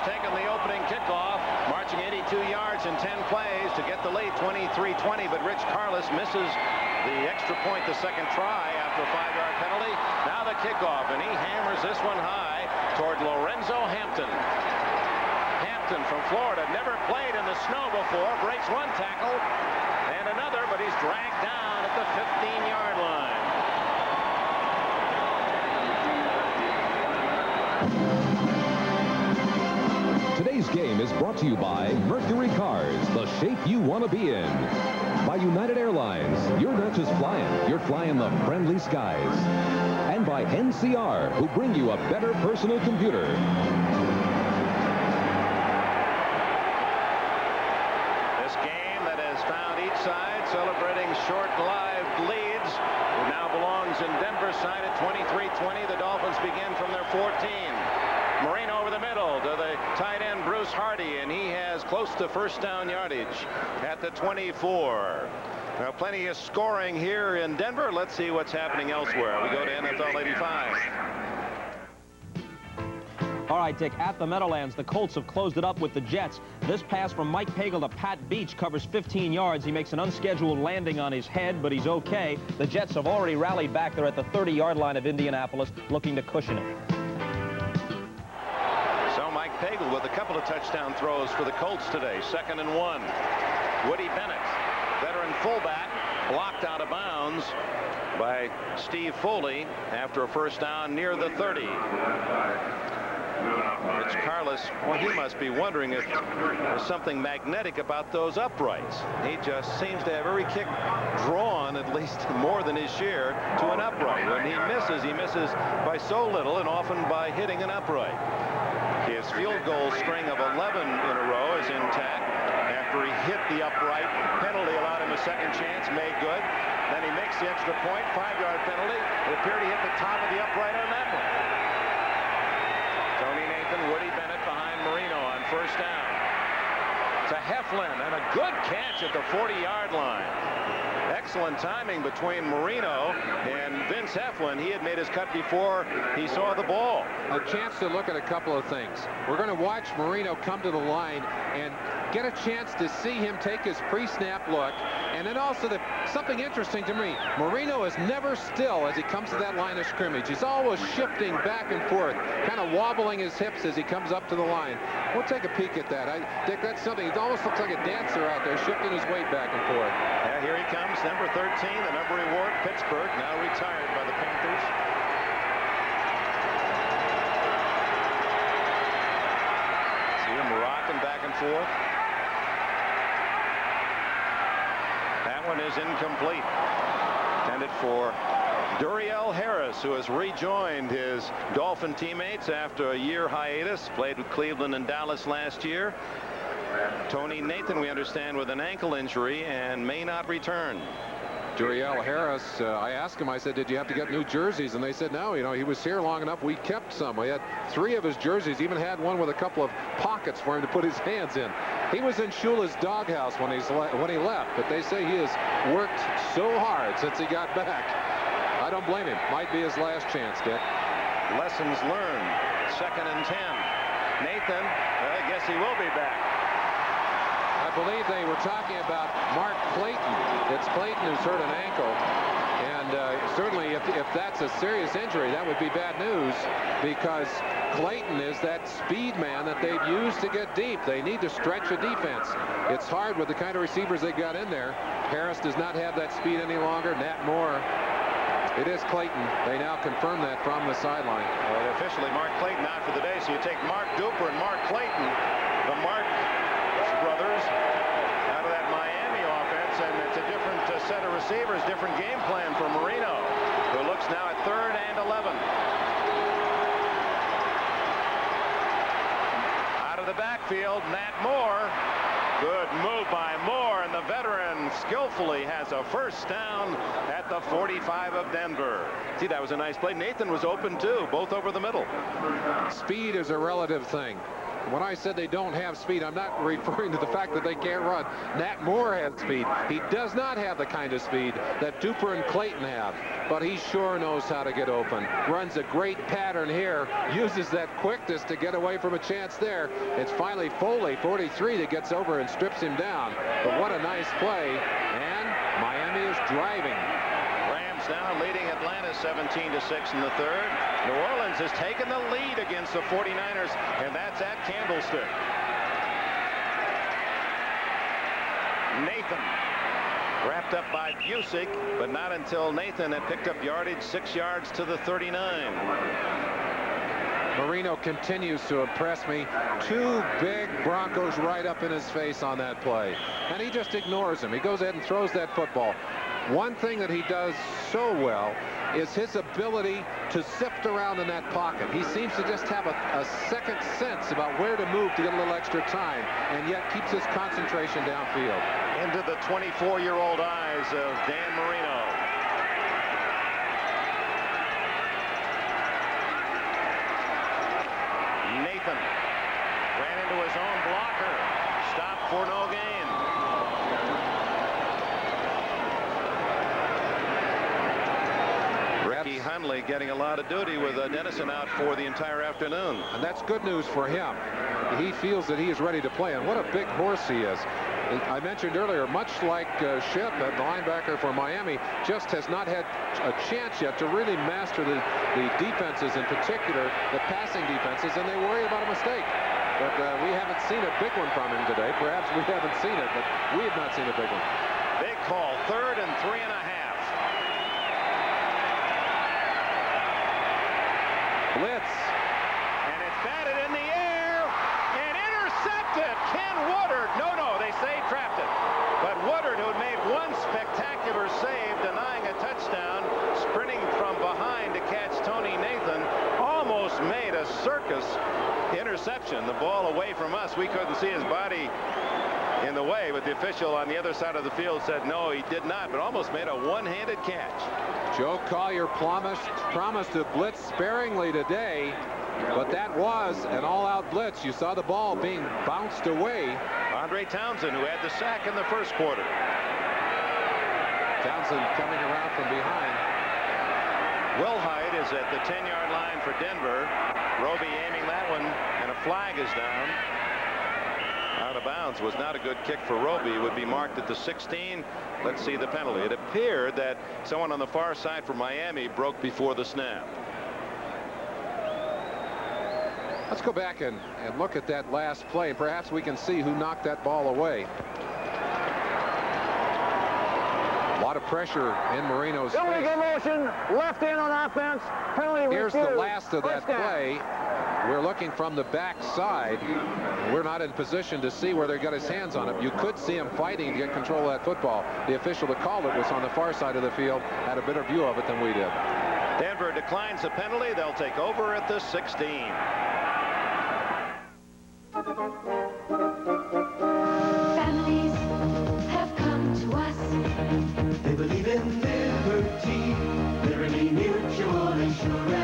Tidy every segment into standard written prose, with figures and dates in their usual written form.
taken the opening kickoff, marching 82 yards in 10 plays to get the lead 23-20, but Rich Carlos misses the extra point the second try after a 5-yard penalty. Now the kickoff, and he hammers this one high toward Lorenzo Hampton. Hampton from Florida, never played in the snow before, breaks one tackle and another, but he's dragged down at the 15-yard line. Today's game is brought to you by Mercury Cars, the shape you want to be in. By United Airlines, you're not just flying, you're flying the friendly skies. And by NCR, who bring you a better personal computer. This game that has found each side celebrating short-lived leads now belongs in Denver's side at 23-20. The Dolphins begin from their 14. Marino over the middle to the tight end Bruce Hardy, and he has close to first down yardage at the 24. Now plenty of scoring here in Denver. Let's see what's happening elsewhere. We go to NFL 85. All right, Dick, at the Meadowlands, the Colts have closed it up with the Jets. This pass from Mike Pagel to Pat Beach covers 15 yards. He makes an unscheduled landing on his head, but he's okay. The Jets have already rallied back. They're at the 30-yard line of Indianapolis, looking to cushion it. So Mike Pagel with a couple of touchdown throws for the Colts today. 2nd and 1. Woody Bennett, veteran fullback, blocked out of bounds by Steve Foley after a first down near the 30. Rich Carlos, well, he must be wondering if there's something magnetic about those uprights. He just seems to have every kick drawn at least more than his share to an upright. When he misses by so little and often by hitting an upright. His field goal string of 11 in a row is intact after he hit the upright. Penalty allowed him a second chance, made good. Then he makes the extra point, 5-yard penalty. It appeared he hit the top of the upright on that one. Tony Nathan, Woody Bennett behind Marino on first down. To Heflin, and a good catch at the 40-yard line. Excellent timing between Marino and Vince Heflin. He had made his cut before he saw the ball. A chance to look at a couple of things. We're going to watch Marino come to the line and get a chance to see him take his pre-snap look. And then also something interesting to me, Marino is never still as he comes to that line of scrimmage. He's always shifting back and forth, kind of wobbling his hips as he comes up to the line. We'll take a peek at that. Dick, that's something. It almost looks like a dancer out there shifting his weight back and forth. Yeah, here he comes, number 13, the number he wore at Pittsburgh, now retired by the Panthers. See him rocking back and forth. That one is incomplete. Intended for Duriel Harris, who has rejoined his Dolphin teammates after a year hiatus. Played with Cleveland and Dallas last year. Tony Nathan, we understand, with an ankle injury and may not return. Duriel Harris, I asked him, I said, did you have to get new jerseys? And they said, no, he was here long enough. We kept some. We had 3 of his jerseys, even had one with a couple of pockets for him to put his hands in. He was in Shula's doghouse when he left, but they say he has worked so hard since he got back. I don't blame him. Might be his last chance, Dick. Lessons learned. 2nd and 10. Nathan, I guess he will be back. I believe they were talking about Mark Clayton. It's Clayton who's hurt an ankle. And certainly if that's a serious injury, that would be bad news, because Clayton is that speed man that they've used to get deep. They need to stretch a defense. It's hard with the kind of receivers they got in there. Harris does not have that speed any longer. Nat Moore. It is Clayton. They now confirm that from the sideline. Well, officially Mark Clayton out for the day. So you take Mark Duper and Mark Clayton, the Mark brothers, out of that Miami offense, and it's a different set of receivers, different game plan for Marino, who looks now at 3rd and 11. Out of the backfield, Nat Moore. Good move by Moore, and the veteran skillfully has a first down at the 45 of Denver. See, that was a nice play. Nathan was open too, both over the middle. Speed is a relative thing. when I said they don't have speed, I'm not referring to the fact that they can't run. Nat Moore has speed. He does not have the kind of speed that Duper and Clayton have, but he sure knows how to get open. Runs a great pattern here, uses that quickness to get away from a chance there. It's finally Foley, 43, that gets over and strips him down. But what a nice play, and Miami is driving. Rams now leading Atlanta 17-6 in the third. New Orleans has taken the lead against the 49ers, and that's at Candlestick. Nathan wrapped up by Busick, but not until Nathan had picked up yardage 6 yards to the 39. Marino continues to impress me. 2 big Broncos right up in his face on that play, and he just ignores him. He goes ahead and throws that football. One thing that he does so well is his ability to sift around in that pocket. He seems to just have a second sense about where to move to get a little extra time, and yet keeps his concentration downfield. Into the 24-year-old eyes of Dan Marino. Nathan ran into his own blocker. Stopped for no gain. Ricky Hundley getting a lot of duty with Dennison out for the entire afternoon. And that's good news for him. He feels that he is ready to play, and what a big horse he is. I mentioned earlier, much like Shipp, at linebacker for Miami, just has not had a chance yet to really master the defenses, in particular the passing defenses, and they worry about a mistake. But we haven't seen a big one from him today. Perhaps we haven't seen it, but we have not seen a big one. Big call, 3rd and 3.5. Blitz. And it's batted in the air and intercepted. Ken Woodard. No, they say he trapped it. But Woodard, who had made one spectacular save, denying a touchdown, sprinting from behind to catch Tony Nathan, almost made a circus interception. The ball away from us. We couldn't see his body in the way, but the official on the other side of the field said no, he did not, but almost made a one-handed catch. Joe Collier promised to blitz sparingly today, but that was an all-out blitz. You saw the ball being bounced away. Andre Townsend, who had the sack in the first quarter. Townsend coming around from behind. Wilhite is at the 10-yard line for Denver. Roby aiming that one, and a flag is down. Out of bounds. Was not a good kick for Roby. It would be marked at the 16. Let's see the penalty. It appeared that someone on the far side for Miami broke before the snap. Let's go back and look at that last play. Perhaps we can see who knocked that ball away. A lot of pressure in Marino's face. Illegal motion, left in on offense, penalty. Here's refused. the last of that play. We're looking from the back side. We're not in position to see where they got his hands on it. You could see him fighting to get control of that football. The official that called it was on the far side of the field, had a better view of it than we did. Denver declines the penalty. They'll take over at the 16. Families have come to us. They believe in liberty, Liberty Mutual Insurance.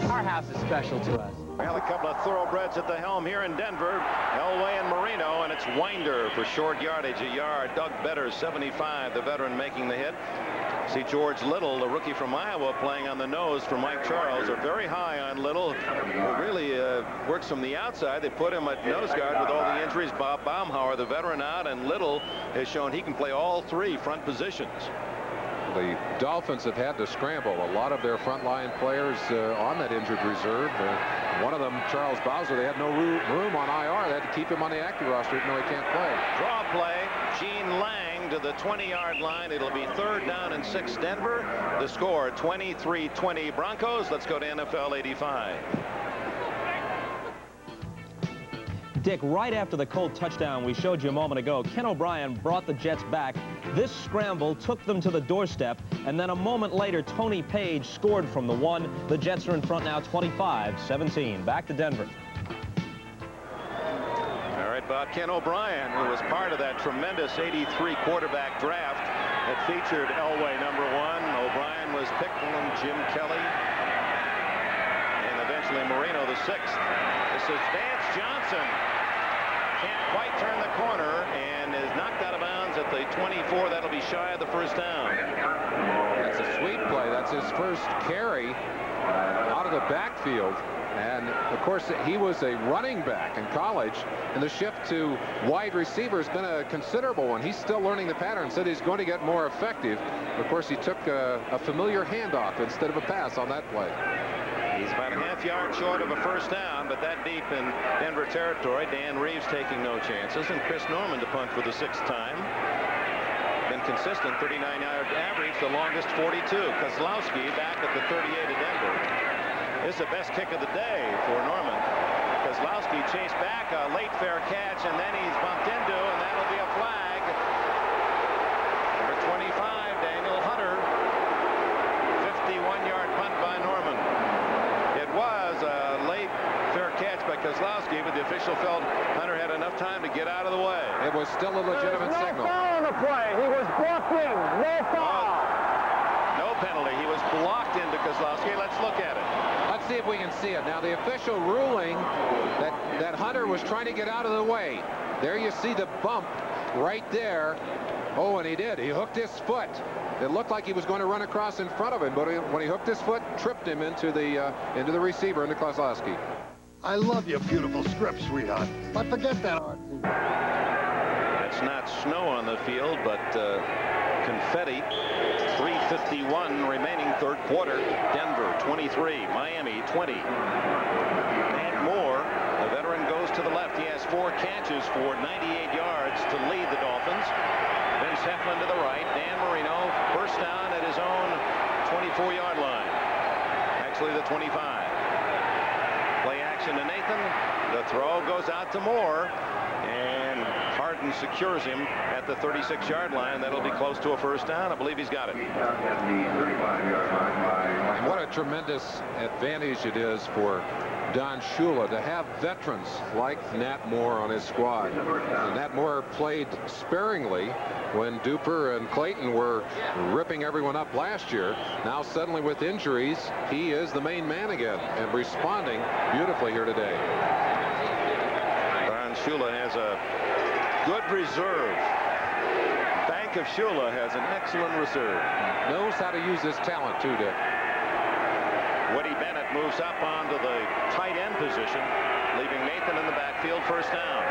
Our house is special to us. Well, a couple of thoroughbreds at the helm here in Denver. Elway and Marino, and it's Winder for short yardage, a yard. Doug Better, 75, the veteran, making the hit. See George Little, the rookie from Iowa, playing on the nose for Mike Charles. They're very high on Little. Really works from the outside. They put him at nose guard with all the injuries. Bob Baumhauer, the veteran, out, and Little has shown he can play all 3 front positions. The Dolphins have had to scramble a lot of their frontline players on that injured reserve. One of them, Charles Bowser, they had no room on IR. They had to keep him on the active roster even though he can't play. Draw play, Gene Lang to the 20-yard line. It'll be 3rd down and 6 Denver. The score 23-20 Broncos. Let's go to NFL 85. Dick, right after the Colt touchdown we showed you a moment ago, Ken O'Brien brought the Jets back. This scramble took them to the doorstep, and then a moment later, Tony Page scored from the 1. The Jets are in front now, 25-17. Back to Denver. All right, Bob, Ken O'Brien, who was part of that tremendous 83 quarterback draft that featured Elway #1. O'Brien was picked along Jim Kelly, and eventually Marino the 6th. This as Vance Johnson can't quite turn the corner and is knocked out of bounds at the 24. That'll be shy of the first down. That's a sweet play. That's his first carry out of the backfield. And, of course, he was a running back in college, and the shift to wide receiver has been a considerable one. He's still learning the pattern, said he's going to get more effective. Of course, he took a familiar handoff instead of a pass on that play. He's about a half yard short of a first down, but that deep in Denver territory. Dan Reeves taking no chances, and Chris Norman to punt for the 6th time. Been consistent, 39-yard average, the longest 42. Kozlowski back at the 38 of Denver. This is the best kick of the day for Norman. Kozlowski chased back, a late fair catch, and then he's bumped into, and that'll be a flag. Number 25, Daniel Hunter. 51-yard punt by Norman. It was a late fair catch by Kozlowski, but the official felt Hunter had enough time to get out of the way. It was still a legitimate signal. No foul on the play. He was blocked in. No foul. No penalty. He was blocked into Kozlowski. Let's look at it. Let's see if we can see it. Now, the official ruling that Hunter was trying to get out of the way. There you see the bump right there. Oh, and he did. He hooked his foot. It looked like he was going to run across in front of him, but when he hooked his foot, tripped him into the receiver, into Kozlowski. I love your beautiful script, sweetheart. But forget that art. That's not snow on the field, but confetti. 3:51 remaining third quarter. Denver 23, Miami 20. Matt Moore, the veteran, goes to the left. He has 4 catches for 98 yards to lead the Dolphins. Vince Heflin to the right. Dan Marino first down at his own 24-yard line. Actually the 25. Play action to Nathan. The throw goes out to Moore, and Harden secures him at the 36-yard line. That'll be close to a first down. I believe he's got it. And what a tremendous advantage it is for Don Shula to have veterans like Nat Moore on his squad. And Nat Moore played sparingly when Duper and Clayton were ripping everyone up last year. Now suddenly with injuries, he is the main man again and responding beautifully here today. Don Shula has a good reserve. Bank of Shula has an excellent reserve. Knows how to use his talent too, Dick. Woody Bennett moves up onto the tight end position, leaving Nathan in the backfield, first down.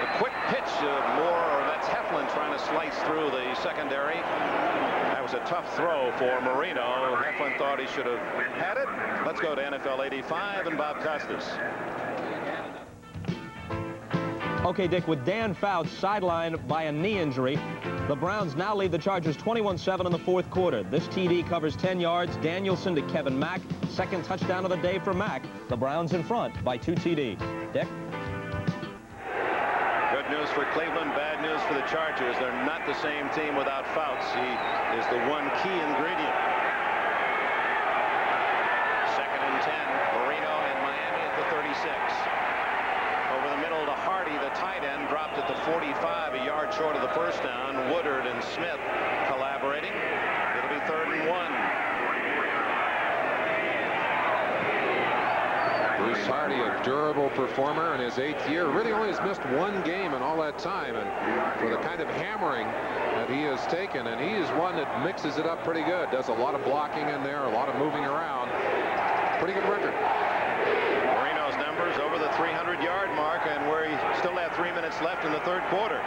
The quick pitch of Moore, or that's Heflin trying to slice through the secondary. That was a tough throw for Marino. Heflin thought he should have had it. Let's go to NFL 85 and Bob Costas. Okay, Dick, with Dan Fouts sidelined by a knee injury, the Browns now lead the Chargers 21-7 in the fourth quarter. This TD covers 10 yards. Danielson to Kevin Mack. Second touchdown of the day for Mack. The Browns in front by 2 TD. Dick? Good news for Cleveland, bad news for the Chargers. They're not the same team without Fouts. He is the one key ingredient. Second and 10. Marino and Miami at the 36. Over the middle to Hardy, the tight end, dropped at the 45, a yard short of the first down. Woodard and Smith collaborating. It'll be 3rd and 1. Bruce Hardy, a durable performer in his 8th year, really only has missed 1 game in all that time, and for the kind of hammering that he has taken, and he is one that mixes it up pretty good, does a lot of blocking in there, a lot of moving around. Pretty good record. Marino's numbers over the 300-yard mark, and where he still had 3 minutes left in the third quarter.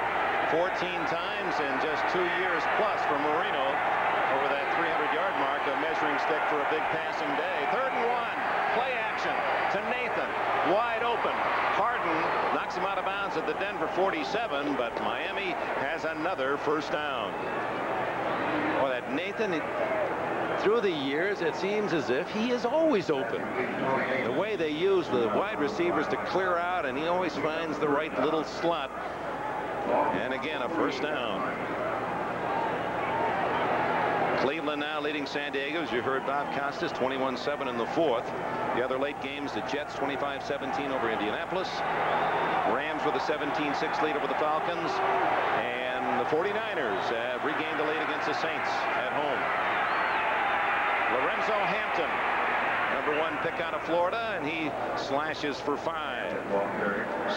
14 times in just 2 years plus for Marino over that 300-yard mark, a measuring stick for a big passing day. 3rd and 1. Play action to Nathan. Wide open. Harden knocks him out of bounds at the Denver 47, but Miami has another first down. Well, that Nathan, through the years, it seems as if he is always open. The way they use the wide receivers to clear out, and he always finds the right little slot. And again, a first down. Cleveland now leading San Diego, as you heard Bob Costas, 21-7 in the fourth. The other late games, the Jets 25-17 over Indianapolis. Rams with a 17-6 lead over the Falcons. And the 49ers have regained the lead against the Saints at home. Lorenzo Hampton #1 pick out of Florida, and he slashes for 5.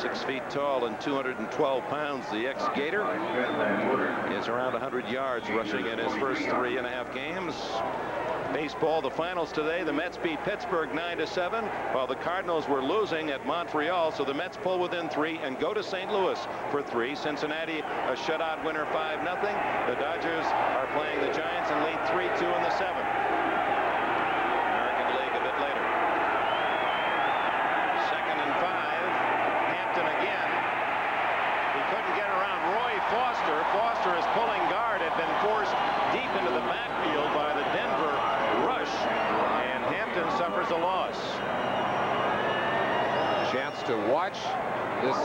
6 feet tall and 212 pounds. The ex-Gator is around 100 yards rushing in his first 3.5 games. Baseball, the finals today. The Mets beat Pittsburgh 9-7, while the Cardinals were losing at Montreal. So the Mets pull within 3 and go to St. Louis for 3. Cincinnati, a shutout winner, 5-0. The Dodgers are playing the Giants and lead 3-2 in the 7th. American League a bit later. 2nd and 5. Hampton again. He couldn't get around Roy Foster. Foster is pulling guard. Had been forced deep into the backfield by the Denver rush, and Hampton suffers a loss. Chance to watch this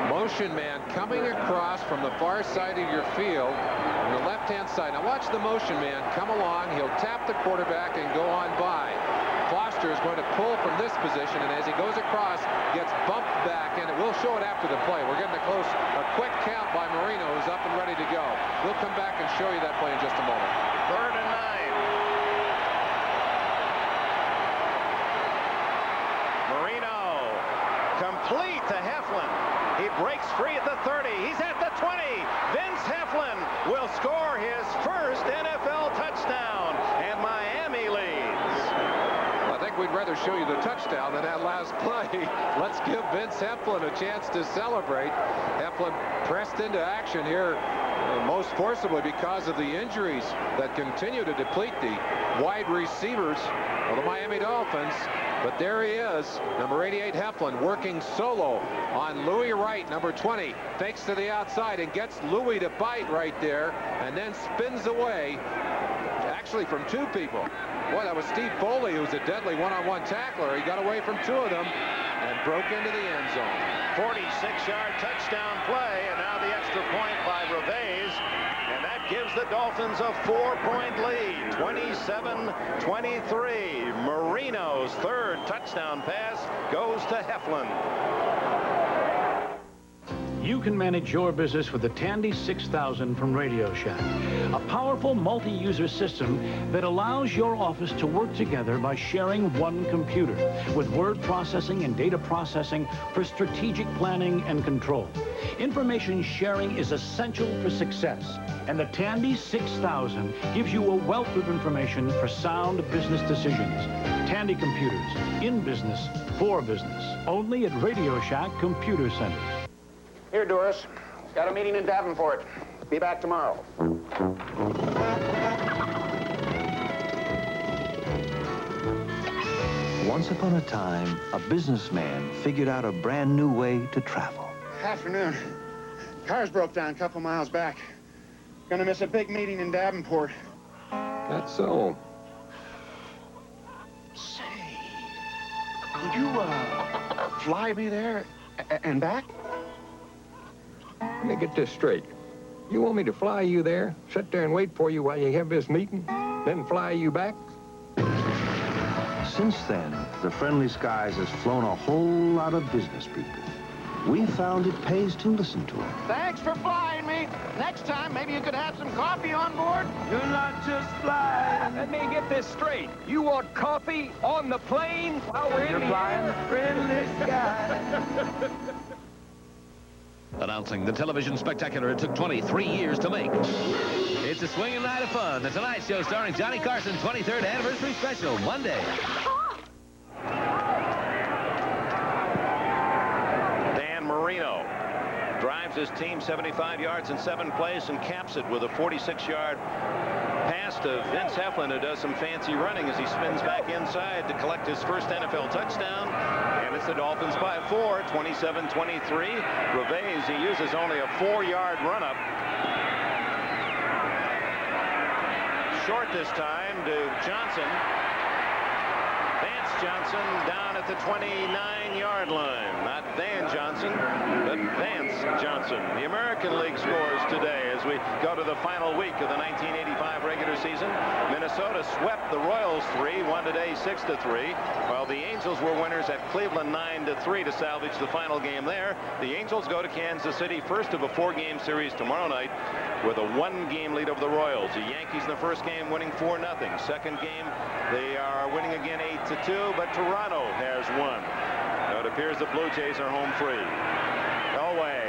motion man coming across from the far side of your field on the left-hand side. Now watch the motion man come along. He'll tap the quarterback and go on by. Foster is going to pull from this position, and as he goes across, gets bumped back, and we'll show it after the play. We're getting a quick count by Marino, who's up and ready to go. We'll come back and show you that play in just a moment. 3rd and 9. Marino complete to Heflin. He breaks free at the 30. He's at the 20. Vince Heflin will score his first NFL touchdown, and Miami leads. I think we'd rather show you the touchdown than that last play. Let's give Vince Heflin a chance to celebrate. Heflin pressed into action here most forcibly because of the injuries that continue to deplete the wide receivers of the Miami Dolphins. But there he is, number 88 Heflin, working solo on Louis Wright, number 20. Fakes to the outside and gets Louis to bite right there, and then spins away, actually from 2 people. Boy, that was Steve Foley, who's a deadly one-on-one tackler. He got away from 2 of them and broke into the end zone. 46-yard touchdown play, and now the extra point by Reveiz, and that gives the Dolphins a 4-point lead, 27-23. Marino's 3rd touchdown pass goes to Heflin. You can manage your business with the Tandy 6000 from Radio Shack, a powerful multi-user system that allows your office to work together by sharing one computer with word processing and data processing for strategic planning and control. Information sharing is essential for success, and the Tandy 6000 gives you a wealth of information for sound business decisions. Tandy computers, in business, for business, only at Radio Shack Computer Centers. Here, Doris. Got a meeting in Davenport. Be back tomorrow. Once upon a time, a businessman figured out a brand new way to travel. Afternoon. Cars broke down a couple miles back. Gonna miss a big meeting in Davenport. That's so. Say, could you, fly me there and back? Let me get this straight. You want me to fly you there, sit there and wait for you while you have this meeting, then fly you back? Since then, the Friendly Skies has flown a whole lot of business people. We found it pays to listen to them. Thanks for flying me. Next time, maybe you could have some coffee on board. You're not just flying. Let me get this straight. You want coffee on the plane while we're in the air? Friendly Skies. Announcing the television spectacular it took 23 years to make. It's a swinging night of fun. The Tonight Show starring Johnny Carson's 23rd anniversary special, Monday. Dan Marino drives his team 75 yards in 7 plays and caps it with a 46-yard pass to Vince Heflin, who does some fancy running as he spins back inside to collect his first NFL touchdown. And it's the Dolphins by 4, 27-23. Reveiz, he uses only a 4-yard run-up. Short this time to Johnson. Vance Johnson down at the 29-yard line. Not Van Johnson, but Vance Johnson. The American League scores today as we go to the final week of the 1985 regular season. Minnesota swept the Royals 3, won today 6-3, while the Angels were winners at Cleveland 9-3 to salvage the final game there. The Angels go to Kansas City, first of a 4-game series tomorrow night, with a 1-game lead over the Royals. The Yankees in the first game winning 4-0. Second game, they are winning again It's a 2, but Toronto has 1. Now it appears the Blue Jays are home free. Elway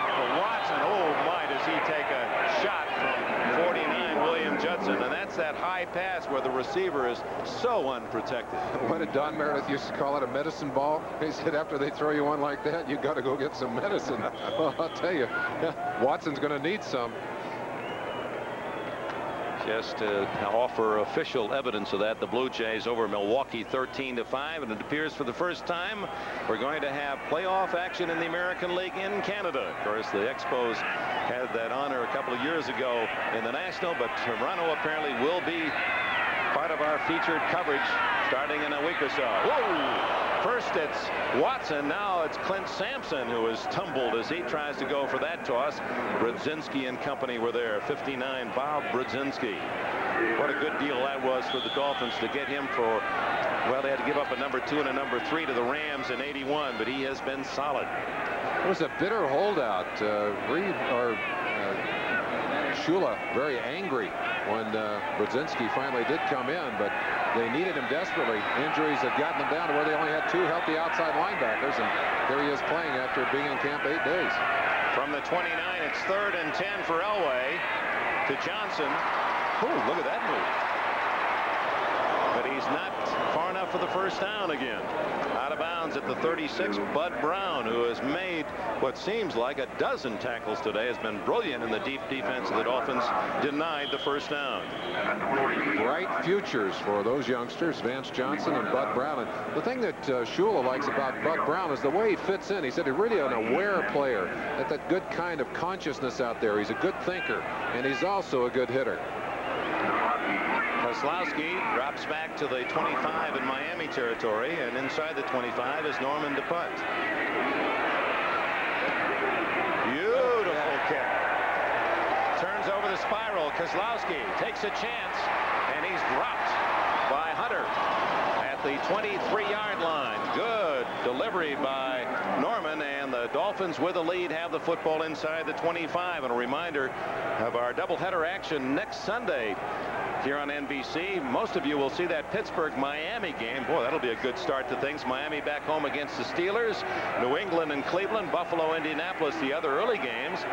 for Watson. Oh my, does he take a shot from 49 William Judson, and that's that high pass where the receiver is so unprotected. What did Don Meredith used to call it, a medicine ball? He said after they throw you one like that, you got to go get some medicine. Well, I'll tell you, Watson's going to need some. Just to offer official evidence of that, the Blue Jays over Milwaukee 13-5, and it appears for the first time we're going to have playoff action in the American League in Canada. Of course, the Expos had that honor a couple of years ago in the National, but Toronto apparently will be part of our featured coverage starting in a week or so. Whoa! First it's Watson, now it's Clint Sampson who is tumbled as he tries to go for that toss. Brzezinski and company were there. 59, Bob Brzezinski. What a good deal that was for the Dolphins to get him for, well, they had to give up a number 2 and a number 3 to the Rams in '81, but he has been solid. It was a bitter holdout. Shula very angry when Brzezinski finally did come in, but they needed him desperately. Injuries had gotten them down to where they only had 2 healthy outside linebackers, and here he is playing after being in camp 8 days. From the 29, it's 3rd and 10 for Elway to Johnson. Oh, look at that move. But he's not far enough for the first down again. Out of bounds at the 36, Bud Brown, who has made what seems like a dozen tackles today, has been brilliant in the deep defense of the Dolphins, denied the first down. Bright futures for those youngsters, Vance Johnson and Bud Brown. And the thing that Shula likes about Bud Brown is the way he fits in. He said he's really an aware player, at that good kind of consciousness out there. He's a good thinker, and he's also a good hitter. Kozlowski drops back to the 25 in Miami territory, and inside the 25 is Norman DePutt. Beautiful kick. Turns over the spiral. Kozlowski takes a chance, and he's dropped by Hunter at the 23-yard line. Good delivery by Norman, and the Dolphins with a lead have the football inside the 25. And a reminder of our doubleheader action next Sunday here on NBC. Most of you will see that Pittsburgh-Miami game. Boy, that'll be a good start to things. Miami back home against the Steelers. New England and Cleveland. Buffalo, Indianapolis, the other early games.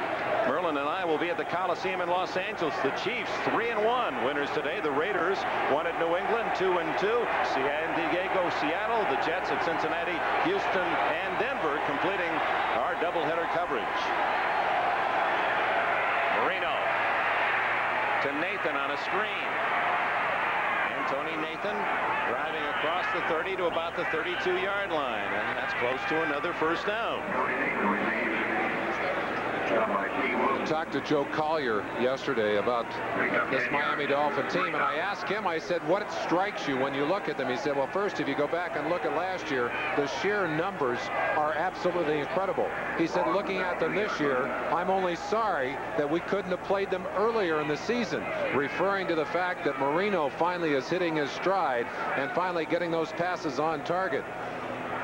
Merlin and I will be at the Coliseum in Los Angeles. The Chiefs 3-1 winners today. The Raiders won at New England 2-2. San Diego, Seattle. The Jets at Cincinnati, Houston, and Denver completing our doubleheader coverage. Marino to Nathan on a screen. And Tony Nathan driving across the 30 to about the 32-yard line. And that's close to another first down. I talked to Joe Collier yesterday about this Miami Dolphin team, and I asked him, I said, what strikes you when you look at them? He said, well, first, if you go back and look at last year, the sheer numbers are absolutely incredible. He said, looking at them this year, I'm only sorry that we couldn't have played them earlier in the season, referring to the fact that Marino finally is hitting his stride and finally getting those passes on target.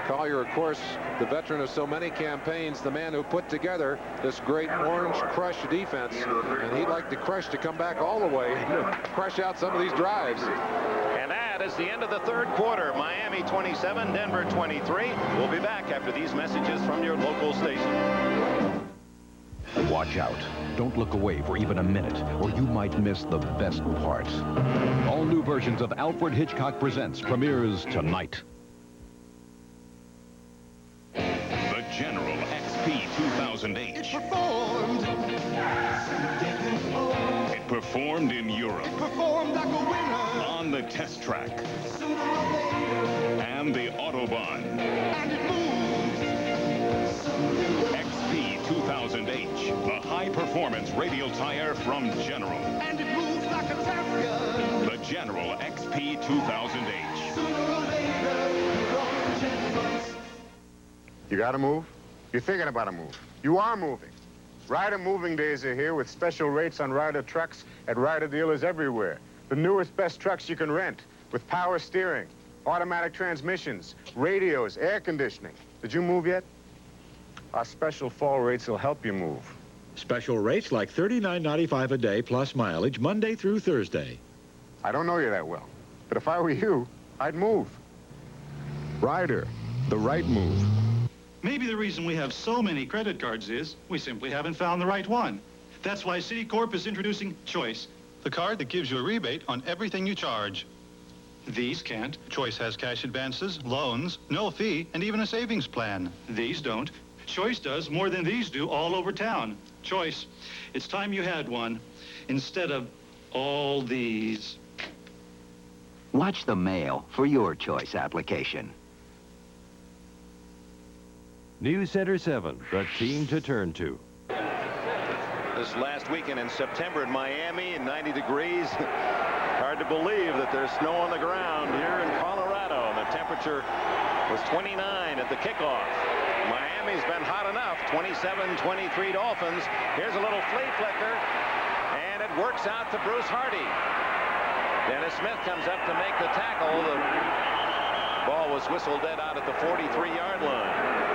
Collier, of course, the veteran of so many campaigns, the man who put together this great Orange Crush defense, and he'd like the Crush to come back all the way and crush out some of these drives. And that is the end of the third quarter. Miami 27, Denver 23. We'll be back after these messages from your local station. Watch out. Don't look away for even a minute, or you might miss the best part. All new versions of Alfred Hitchcock Presents premieres tonight. General XP 2008. It performed in Europe. It performed like a winner. On the test track. And the Autobahn. And it moves. XP 2000H, the high-performance radial tire from General. And it moves like a champion. The General XP 2000H. Sooner or later, you got to move? You're thinking about a move. You are moving. Ryder moving days are here with special rates on Ryder trucks at Ryder dealers everywhere. The newest, best trucks you can rent with power steering, automatic transmissions, radios, air conditioning. Did you move yet? Our special fall rates will help you move. Special rates like $39.95 a day plus mileage Monday through Thursday. I don't know you that well, but if I were you, I'd move. Ryder, the right move. Maybe the reason we have so many credit cards is we simply haven't found the right one. That's why Citicorp is introducing Choice, the card that gives you a rebate on everything you charge. These can't. Choice has cash advances, loans, no fee, and even a savings plan. These don't. Choice does more than these do all over town. Choice, it's time you had one instead of all these. Watch the mail for your Choice application. News Center 7, the team to turn to. This last weekend in September in Miami, 90 degrees. Hard to believe that there's snow on the ground here in Colorado. The temperature was 29 at the kickoff. Miami's been hot enough. 27-23 Dolphins. Here's a little flea flicker, and it works out to Bruce Hardy. Dennis Smith comes up to make the tackle. The ball was whistled dead out at the 43-yard line.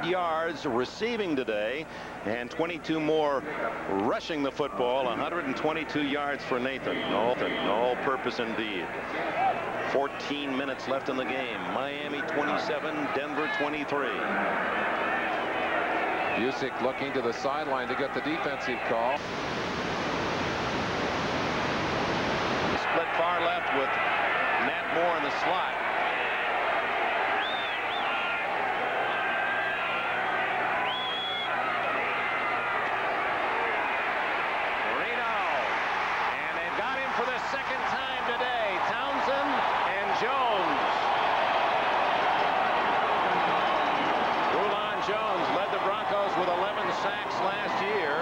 Yards receiving today and 22 more rushing the football. 122 yards for Nathan. All purpose indeed. 14 minutes left in the game. Miami 27, Denver 23. Busick looking to the sideline to get the defensive call. Split far left with Matt Moore in the slot. Second time today, Townsend and Jones. Rulon Jones led the Broncos with 11 sacks last year.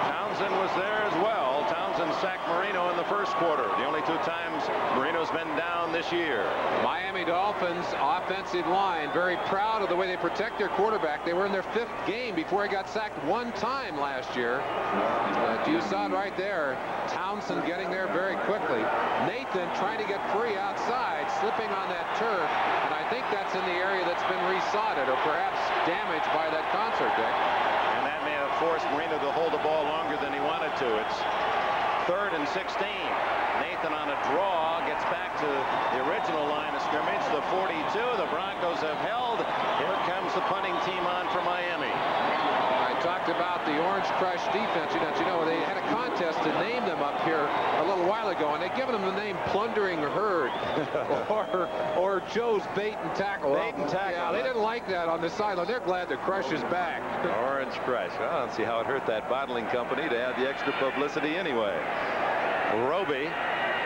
Townsend was there as well. Townsend sacked Marino in the first quarter. The only two times Marino's been down this year. Miami Dolphins offensive line very proud of the way they protect their quarterback. They were in their 5th game before he got sacked one time last year. But you saw it right there. Townsend getting there very quickly. Nathan trying to get free outside, slipping on that turf. And I think that's in the area that's been resodded or perhaps damaged by that concert deck. And that may have forced Marino to hold the ball longer than he wanted to. It's 3rd and 16. Nathan on a draw gets back to the original line of scrimmage, the 42. The Broncos have held. Here comes the punting team on for Miami. I talked about the Orange Crush defense. You know, they had a contest to name them up here a little while ago, and they'd given them the name Plundering Herd or Joe's Bait and Tackle. Bait and Tackle. Yeah, they didn't like that on the sideline. They're glad the Crush is back. Orange Crush. Well, I don't see how it hurt that bottling company to have the extra publicity anyway. Roby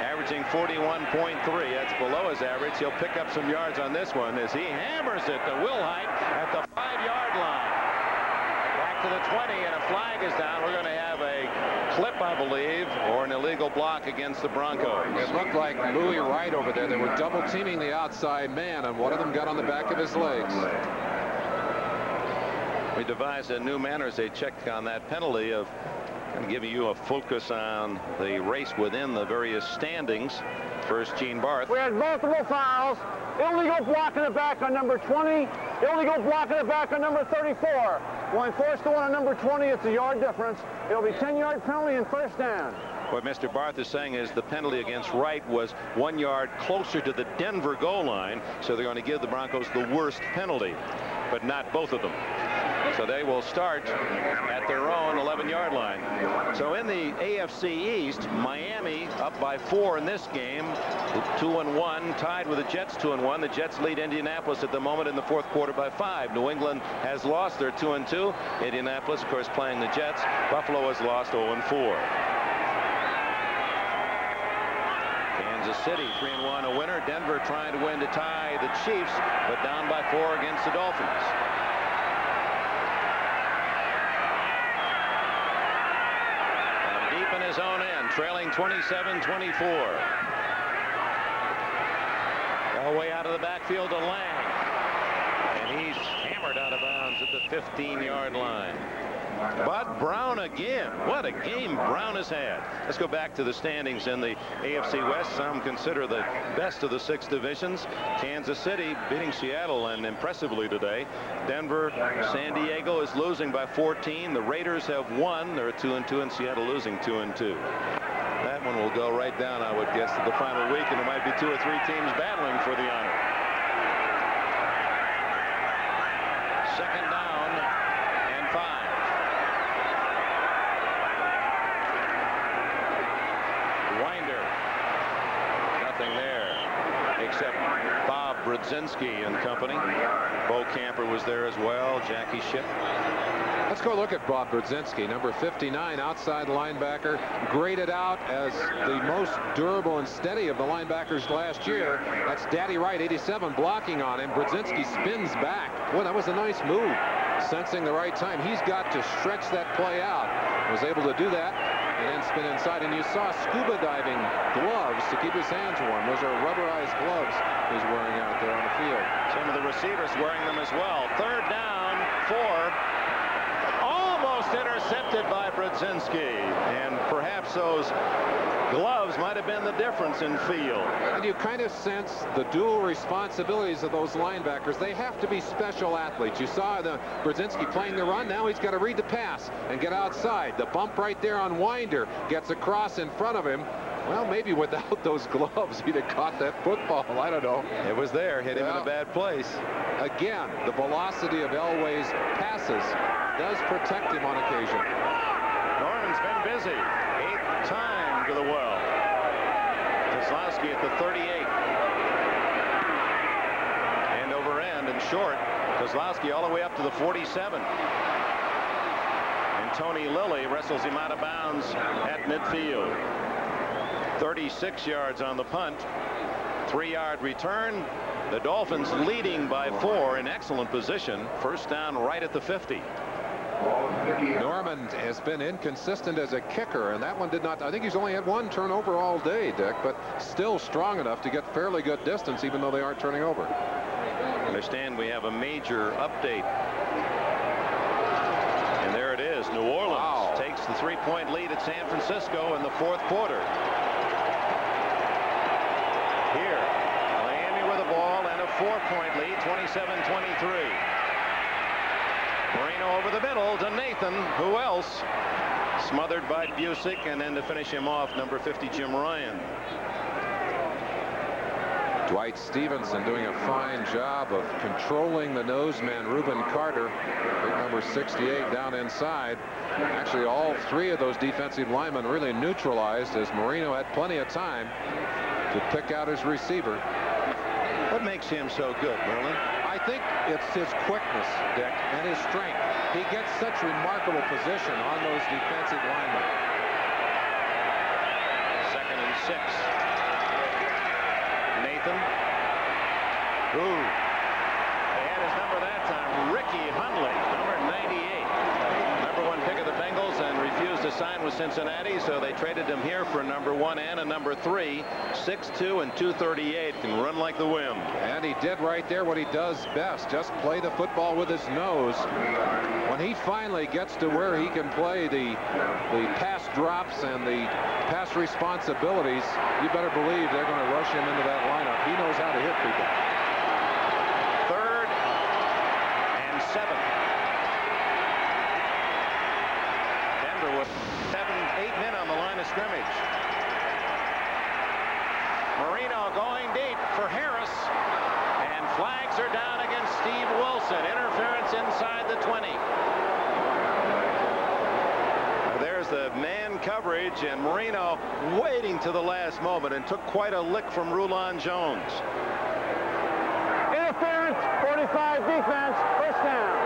averaging 41.3. That's below his average. He'll pick up some yards on this one as he hammers it to Wilhite at the 5-yard line. Back to the 20, and a flag is down. We're going to have a clip, I believe, or an illegal block against the Broncos. It looked like Louis Wright over there. They were double teaming the outside man, and one of them got on the back of his legs. We devised a new manner as they check on that penalty of kind of giving you a focus on the race within the various standings. First, Gene Barth. We had multiple fouls. Illegal block in the back on number 20. Illegal block in the back on number 34. Going forced to one on number 20, it's a yard difference. It'll be 10-yard penalty and first down. What Mr. Barth is saying is the penalty against Wright was 1 yard closer to the Denver goal line, so they're going to give the Broncos the worst penalty, but not both of them. So they will start at their own 11-yard line. So in the AFC East, Miami up by 4 in this game, 2-1, tied with the Jets 2-1. The Jets lead Indianapolis at the moment in the fourth quarter by 5. New England has lost their 2-2. Indianapolis, of course, playing the Jets. Buffalo has lost 0-4. Kansas City 3-1, a winner. Denver trying to win to tie the Chiefs, but down by 4 against the Dolphins. his own end, trailing 27-24. Way out of the backfield to Lang. And he's hammered out of bounds at the 15-yard line. But Brown again. What a game Brown has had. Let's go back to the standings in the AFC West. Some consider the best of the 6 divisions. Kansas City beating Seattle and impressively today. Denver, San Diego is losing by 14. The Raiders have won. They're 2-2, and Seattle losing 2-2. That one will go right down, I would guess, to the final week, and there might be 2 or 3 teams battling for the honor. Second down and 5. Winder. Nothing there except Bob Brzezinski and company. Bo Camper was there as well. Jackie Shipp. Let's go look at Bob Brzezinski, number 59, outside linebacker, graded out as the most durable and steady of the linebackers last year. That's Daddy Wright, 87, blocking on him. Brzezinski spins back. Boy, that was a nice move. Sensing the right time. He's got to stretch that play out. Was able to do that and then spin inside. And you saw scuba diving gloves to keep his hands warm. Those are rubberized gloves he's wearing out there on the field. Some of the receivers wearing them as well. Third down, 4. Almost intercepted by Brzezinski, and perhaps those gloves might have been the difference in field. And you kind of sense the dual responsibilities of those linebackers. They have to be special athletes. You saw the Brzezinski playing the run. Now he's got to read the pass and get outside. The bump right there on Winder gets across in front of him. Well, maybe without those gloves, he'd have caught that football. I don't know. It was there. Hit him in a bad place. Again, the velocity of Elway's passes does protect him on occasion. Norman's been busy. 8th time to the well. Kozlowski at the 38. End over end and short. Kozlowski all the way up to the 47. And Tony Lilly wrestles him out of bounds at midfield. 36 yards on the punt. 3-yard return. The Dolphins leading by 4 in excellent position. First down right at the 50. Norman has been inconsistent as a kicker, and that one did not. I think he's only had 1 turnover all day, Dick, but still strong enough to get fairly good distance, even though they aren't turning over. I understand we have a major update. And there it is. New Orleans takes the 3-point lead at San Francisco in the 4th quarter. Here, Miami with the ball and a 4-point lead, 27-23. Marino over the middle to Nathan. Who else? Smothered by Busick, and then to finish him off, number 50, Jim Ryan. Dwight Stevenson doing a fine job of controlling the noseman, Reuben Carter, number 68, down inside. Actually, all 3 of those defensive linemen really neutralized, as Marino had plenty of time to pick out his receiver. What makes him so good, Merlin? I think it's his quickness, Dick, and his strength. He gets such remarkable position on those defensive linemen. 2nd and 6. Nathan. Ooh. They had his number that time. Ricky Hundley, number 98. Number 1 pick of the Bengals, and refused to sign with Cincinnati, so they traded him here for a number 1 and a number 3. 6'2" and 238, can run like the wind. And he did right there what he does best, just play the football with his nose. When he finally gets to where he can play the pass drops and the pass responsibilities, you better believe they're going to rush him into that lineup. He knows how to hit people. 3rd and 7. Denver with 8 men on the line of scrimmage. Marino going deep for Harris, and flags are down against Steve Wilson. Interference inside the 20. There's the man coverage, and Marino waiting to the last moment and took quite a lick from Rulon Jones. Interference, 45 defense, first down.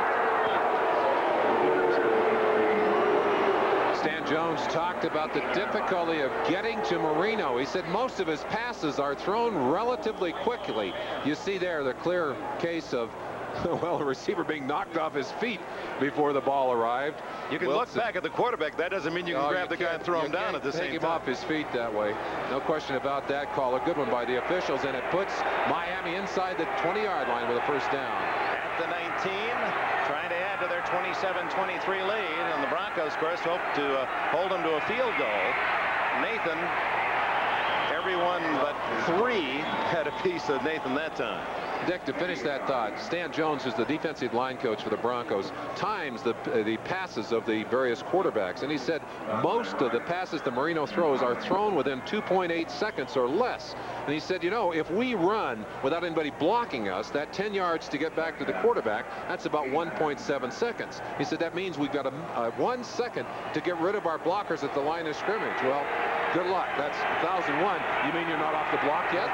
Stan Jones talked about the difficulty of getting to Marino. He said most of his passes are thrown relatively quickly. You see there the clear case of Well, the receiver being knocked off his feet before the ball arrived. You can look back at the quarterback. That doesn't mean you can grab the guy and throw him down at the same time. Take him off his feet that way. No question about that call. A good one by the officials, and it puts Miami inside the 20-yard line with a first down. At the 19, trying to add to their 27-23 lead, and the Broncos, of course, hope to hold them to a field goal. Nathan, everyone but 3 had a piece of Nathan that time. Dick, to finish that thought, Stan Jones, who's the defensive line coach for the Broncos, times the passes of the various quarterbacks, and he said most of the passes that Marino throws are thrown within 2.8 seconds or less. And he said, you know, if we run without anybody blocking us, that 10 yards to get back to the quarterback, that's about 1.7 seconds. He said that means we've got 1 second to get rid of our blockers at the line of scrimmage. Well, good luck. That's 1,001. You mean you're not off the block yet?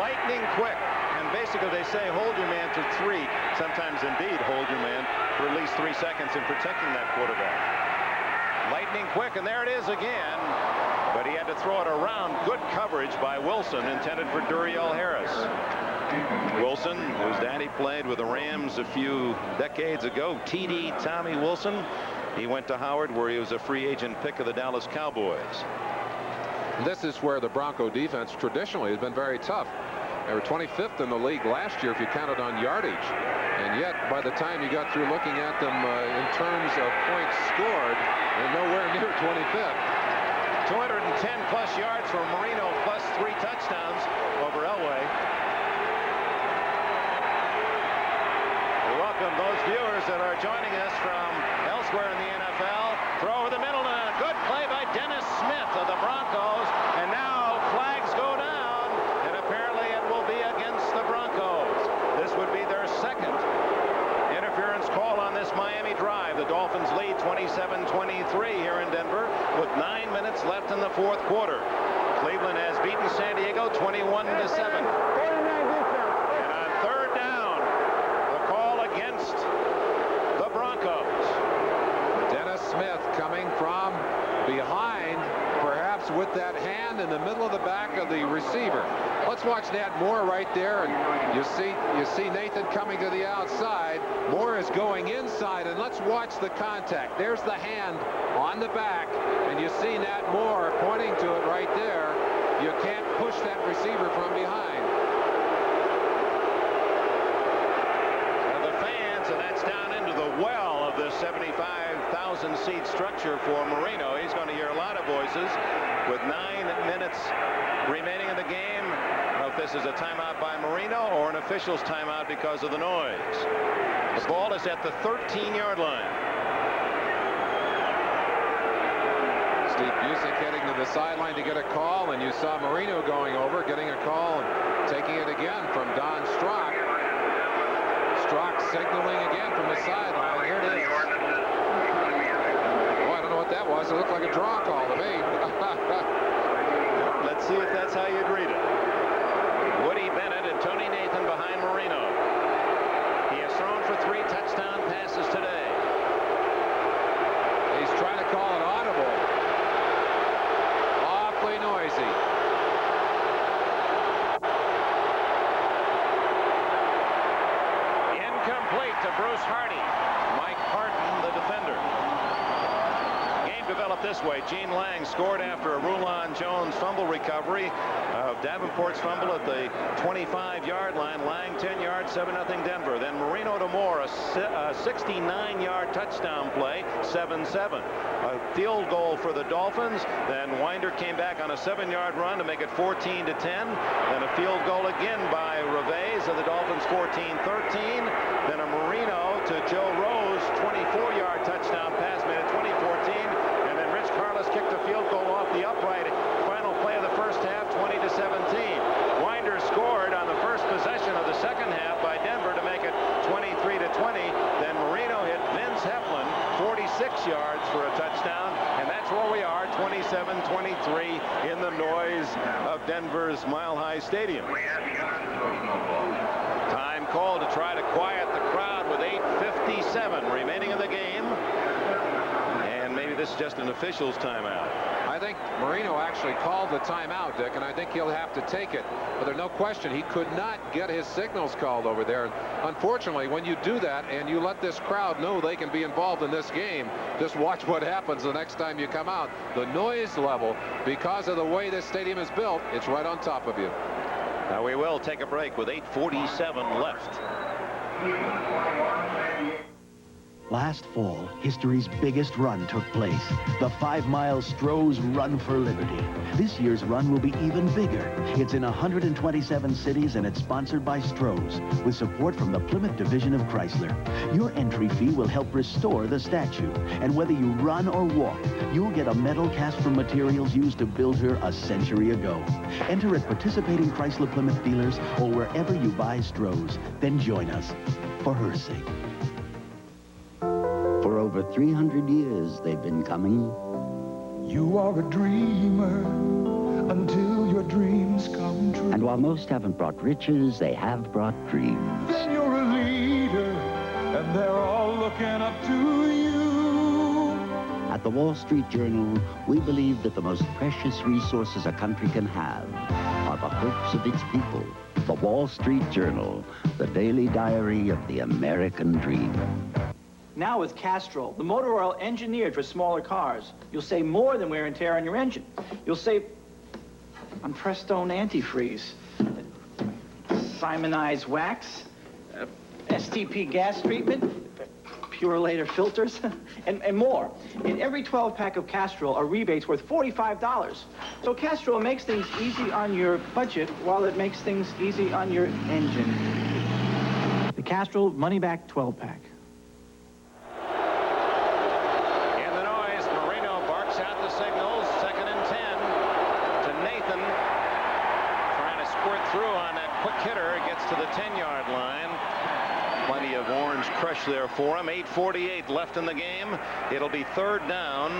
Lightning quick. And basically they say hold your man to 3. Sometimes indeed hold your man for at least 3 seconds in protecting that quarterback. Lightning quick, and there it is again. But he had to throw it around. Good coverage by Wilson, intended for Duriel Harris. Wilson, whose daddy played with the Rams a few decades ago, TD Tommy Wilson. He went to Howard, where he was a free agent pick of the Dallas Cowboys. This is where the Bronco defense traditionally has been very tough. They were 25th in the league last year if you counted on yardage. And yet, by the time you got through looking at them in terms of points scored, they're nowhere near 25th. 210-plus yards for Marino, plus 3 touchdowns over Elway. We welcome those viewers that are joining us from elsewhere in the NFL. Throw over the middle, and a good play by Dennis Smith of the Broncos. And now flags go down, and apparently it will be against the Broncos. This would be their second interference call on this Miami drive. The Dolphins lead 27-23 here in Denver with 9 minutes left in the 4th quarter. Cleveland has beaten San Diego 21-7. And on 3rd down, the call against the Broncos. Dennis Smith coming from behind, perhaps with that hand in the middle of the back of the receiver. Let's watch Nat Moore right there, and you see Nathan coming to the outside. Moore is going inside, and let's watch the contact. There's the hand on the back, and you see Nat Moore pointing to it right there. You can't push that receiver from behind. And the fans, and that's down into the well of the 75,000-seat structure for Marino. He's going to hear a lot of voices with 9 minutes remaining in the game. I don't know if this is a timeout by Marino or an official's timeout because of the noise. The ball is at the 13-yard line. Steve Busick heading to the sideline to get a call, and you saw Marino going over, getting a call, and taking it again from Don Strock. Strock signaling again from the sideline. Here it is. Boy, I don't know what that was. It looked like a draw call to me. Let's see if that's how you'd read it. Woody Bennett and Tony Nathan behind Marino. He has thrown for 3 touchdown passes today. He's trying to call an audible. Awfully noisy. Incomplete to Bruce Hardy. Mike Parton, the defender. Game developed this way. Gene Lang scored after a Rulon Jones fumble recovery of Davenport's fumble at the 25-yard line. Lang 10 yards, 7-0 Denver. Then Marino to Moore, a 69-yard touchdown play, 7-7. A field goal for the Dolphins. Then Winder came back on a 7-yard run to make it 14-10. Then a field goal again by Reves of the Dolphins, 14-13. Then a Marino to Joe Rose, 24-yard touchdown pass made it 20-14. And then Rich Carlos kicked a field goal off the upright. Final play of the first half, 20-17. Winder scored on the first possession of the second half by Denver to make it 23-20. Then Marino hit Vince Heflin 46 yards for a touchdown, and that's where we are, 27-23 in the noise of Denver's Mile High Stadium. Time called to try to quiet the crowd with 8:57 remaining in the game. And maybe this is just an official's timeout. I I think Marino actually called the timeout, Dick, and I think he'll have to take it. But there's no question he could not get his signals called over there. And unfortunately, when you do that and you let this crowd know they can be involved in this game, just watch what happens the next time you come out. The noise level, because of the way this stadium is built, it's right on top of you. Now we will take a break with 8:47 left. Last fall, history's biggest run took place. The 5-mile Stroh's Run for Liberty. This year's run will be even bigger. It's in 127 cities and it's sponsored by Stroh's with support from the Plymouth division of Chrysler. Your entry fee will help restore the statue. And whether you run or walk, you'll get a medal cast from materials used to build her a century ago. Enter at participating Chrysler Plymouth dealers or wherever you buy Stroh's. Then join us for her sake. For over 300 years, they've been coming. You are a dreamer until your dreams come true. And while most haven't brought riches, they have brought dreams. Then you're a leader, and they're all looking up to you. At the Wall Street Journal, we believe that the most precious resources a country can have are the hopes of its people. The Wall Street Journal, the daily diary of the American dream. Now with Castrol, the motor oil engineered for smaller cars, you'll save more than wear and tear on your engine. You'll save on Prestone antifreeze, Simonized wax, STP gas treatment, Purelator filters, and more. In every 12-pack of Castrol are rebates worth $45. So Castrol makes things easy on your budget while it makes things easy on your engine. The Castrol money-back 12-pack. To the 10-yard line. Plenty of orange crush there for him. 8:48 left in the game. It'll be third down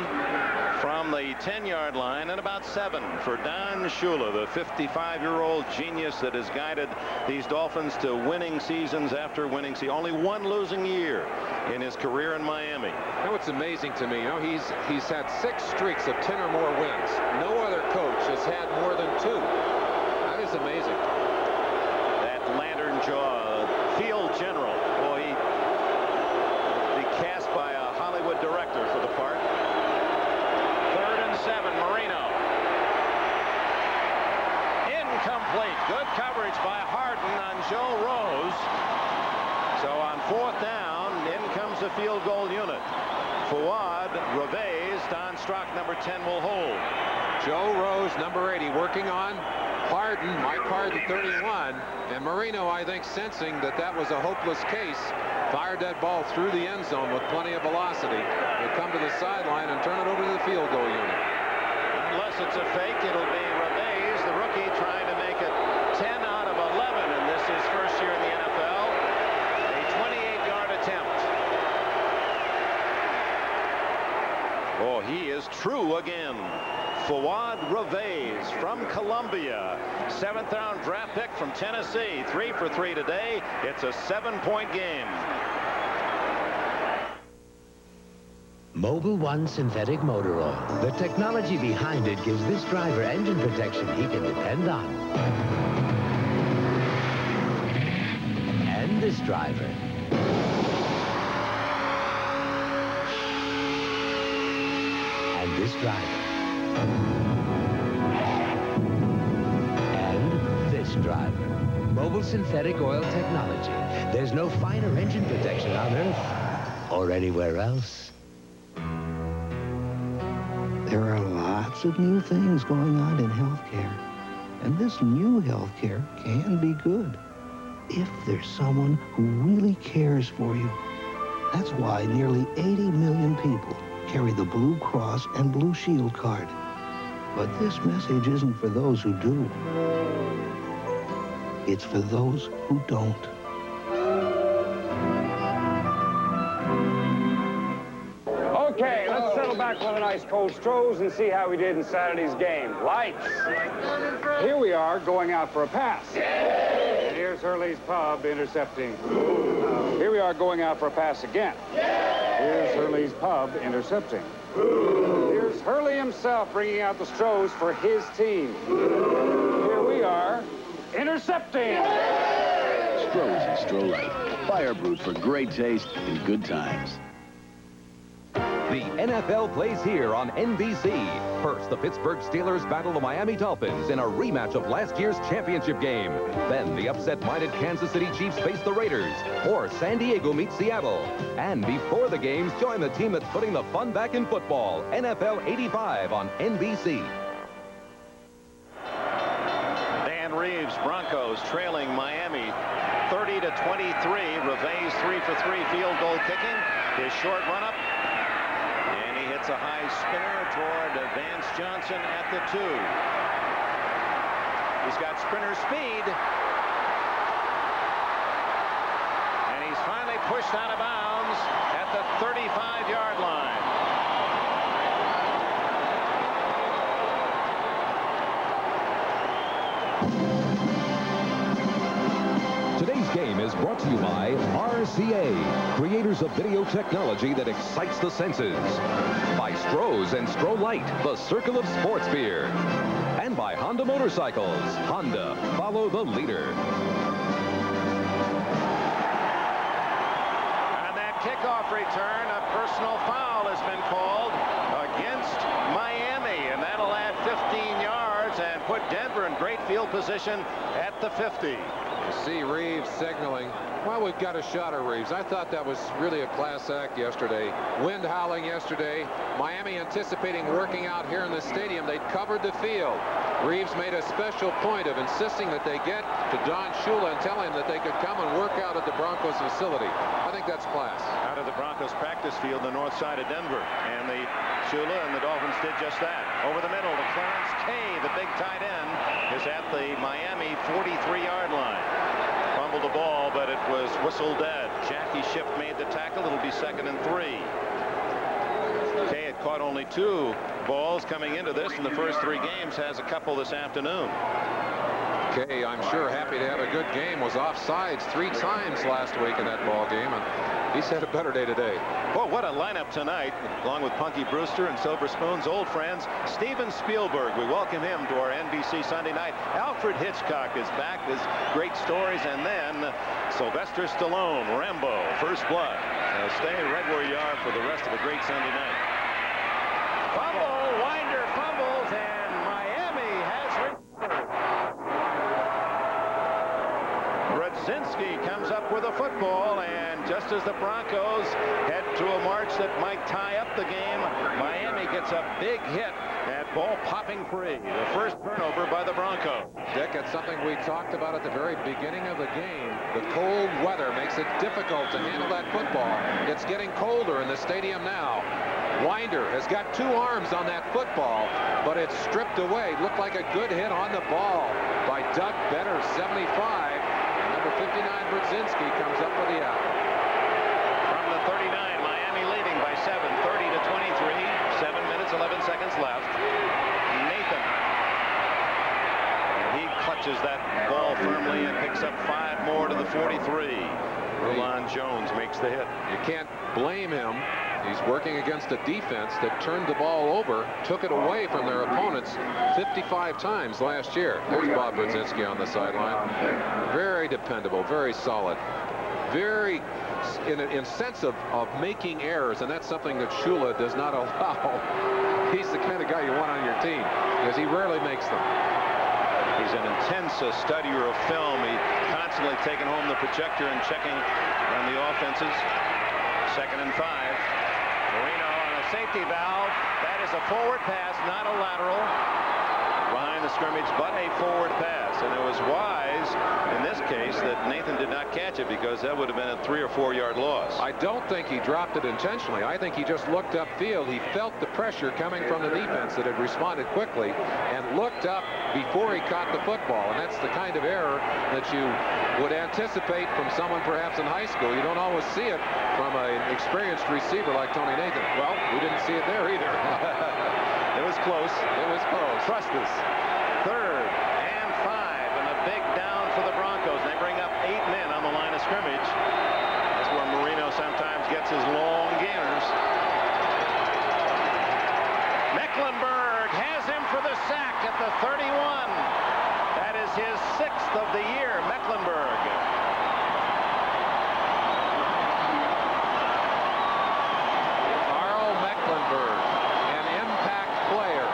from the 10-yard line and about 7 for Don Shula, the 55-year-old genius that has guided these Dolphins to winning seasons after winning season. Only one losing year in his career in Miami. You know what's amazing to me? You know, he's had 6 streaks of 10 or more wins. No other coach has had more than 2. That is amazing. Lantern jaw, field general. Boy, he'd be cast by a Hollywood director for the part. 3rd and 7, Marino. Incomplete. Good coverage by Harden on Joe Rose. So on 4th down, in comes the field goal unit. Fouad, Reves, Don Strock, number 10, will hold. Joe Rose, number 80, working on Harden, Mike Harden, 31, and Marino, I think, sensing that that was a hopeless case, fired that ball through the end zone with plenty of velocity. He'll come to the sideline and turn it over to the field goal unit. Unless it's a fake, it'll be Reves, the rookie, trying to make it 10 out of 11, and this is first year in the NFL. A 28-yard attempt. Oh, he is true again. Fouad Reves from Columbia, 7th-round draft pick from Tennessee, 3 for 3 today. It's a 7-point game. Mobil 1 synthetic motor oil. The technology behind it gives this driver engine protection he can depend on. And this driver. And this driver. And this driver. Mobil synthetic oil technology. There's no finer engine protection on Earth or anywhere else. There are lots of new things going on in healthcare. And this new healthcare can be good if there's someone who really cares for you. That's why nearly 80 million people carry the Blue Cross and Blue Shield card. But this message isn't for those who do. It's for those who don't. Okay, let's settle back with a nice cold Stroh's and see how we did in Saturday's game. Lights. Here we are going out for a pass. And here's Hurley's Pub intercepting. Here we are going out for a pass again. Here's Hurley's Pub intercepting. Here's Hurley and himself bringing out the Stros for his team. Here we are, intercepting. Stros and Stroh-Lite. Fire brewed for great taste and good times. The NFL plays here on NBC. First, the Pittsburgh Steelers battle the Miami Dolphins in a rematch of last year's championship game. Then, the upset-minded Kansas City Chiefs face the Raiders, or San Diego meets Seattle. And before the games, join the team that's putting the fun back in football. NFL 85 on NBC. Dan Reeves, Broncos trailing Miami 30-23. Reve's 3-for-3 field goal kicking. His short run-up. It's a high spinner toward Vance Johnson at the 2. He's got sprinter speed. And he's finally pushed out of bounds at the 35-yard line. Today's game is brought to you by RCA, creators of video technology that excites the senses. By Stros and Stroh-Lite, the circle of sports beer. And by Honda Motorcycles. Honda, follow the leader. On that kickoff return, a personal foul has been called against Miami, and that'll add 15 yards and put Denver in great field position at the 50. You see Reeves signaling. Well, we've got a shot at Reeves. I thought that was really a class act yesterday. Wind howling yesterday. Miami anticipating working out here in the stadium. They'd covered the field. Reeves made a special point of insisting that they get to Don Shula and tell him that they could come and work out at the Broncos facility. I think that's class. Out of the Broncos practice field, the north side of Denver. And the Shula and the Dolphins did just that. Over the middle, the Clarence Kay, the big tight end, is at the Miami 43-yard line. Fumbled the ball, but it was whistled dead. Jackie Schiff made the tackle. It'll be 2nd and 3. Kay had caught only 2 balls coming into this in the first 3 games. Has a couple this afternoon. Kay, I'm sure happy to have a good game. Was offsides 3 times last week in that ball game, and he's had a better day today. Boy, what a lineup tonight, along with Punky Brewster and Silver Spoon's old friends, Steven Spielberg. We welcome him to our NBC Sunday night. Alfred Hitchcock is back. His great stories. And then Sylvester Stallone, Rambo, First Blood. Stay right where you are for the rest of a great Sunday night. Fumble, Winder fumbles, and Miami has recovered. Brzezinski comes up with a football, and just as the Broncos head to a march that might tie up the game, Miami gets a big hit at ball popping free. The first turnover by the Broncos. Dick, it's something we talked about at the very beginning of the game. The cold weather makes it difficult to handle that football. It's getting colder in the stadium now. Winder has got 2 arms on that football, but it's stripped away. Looked like a good hit on the ball by Doug Better, 75. Number 59, Brzezinski, comes up with the out. From the 39, Miami leading by 7, 30-23. 7 minutes, 11 seconds left. Nathan. And he clutches that ball firmly and picks up 5 more to the 43. Rulon Jones makes the hit. You can't blame him. He's working against a defense that turned the ball over, took it away from their opponents 55 times last year. There's Bob Brzezinski on the sideline. Very dependable, very solid. Very in sense of making errors, and that's something that Shula does not allow. He's the kind of guy you want on your team because he rarely makes them. He's an intense studier of film. He constantly taking home the projector and checking on the offenses. 2nd and 5. Marino on a safety valve. That is a forward pass, not a lateral. Behind the scrimmage, but a forward pass. And it was wise in this case that Nathan did not catch it, because that would have been a 3 or 4 yard loss. I don't think he dropped it intentionally. I think he just looked upfield. He felt the pressure coming from the defense that had responded quickly and looked up before he caught the football. And that's the kind of error that you would anticipate from someone perhaps in high school. You don't always see it from an experienced receiver like Tony Nathan. Well, we didn't see it there either. It was close. It was close. Trust us. 3rd and 5, and a big down for the Broncos. They bring up 8 men on the line of scrimmage. That's where Marino sometimes gets his long gainers. Mecklenburg has him for the sack at the 31. That is his 6th of the year, Mecklenburg. Carl Mecklenburg, an impact player.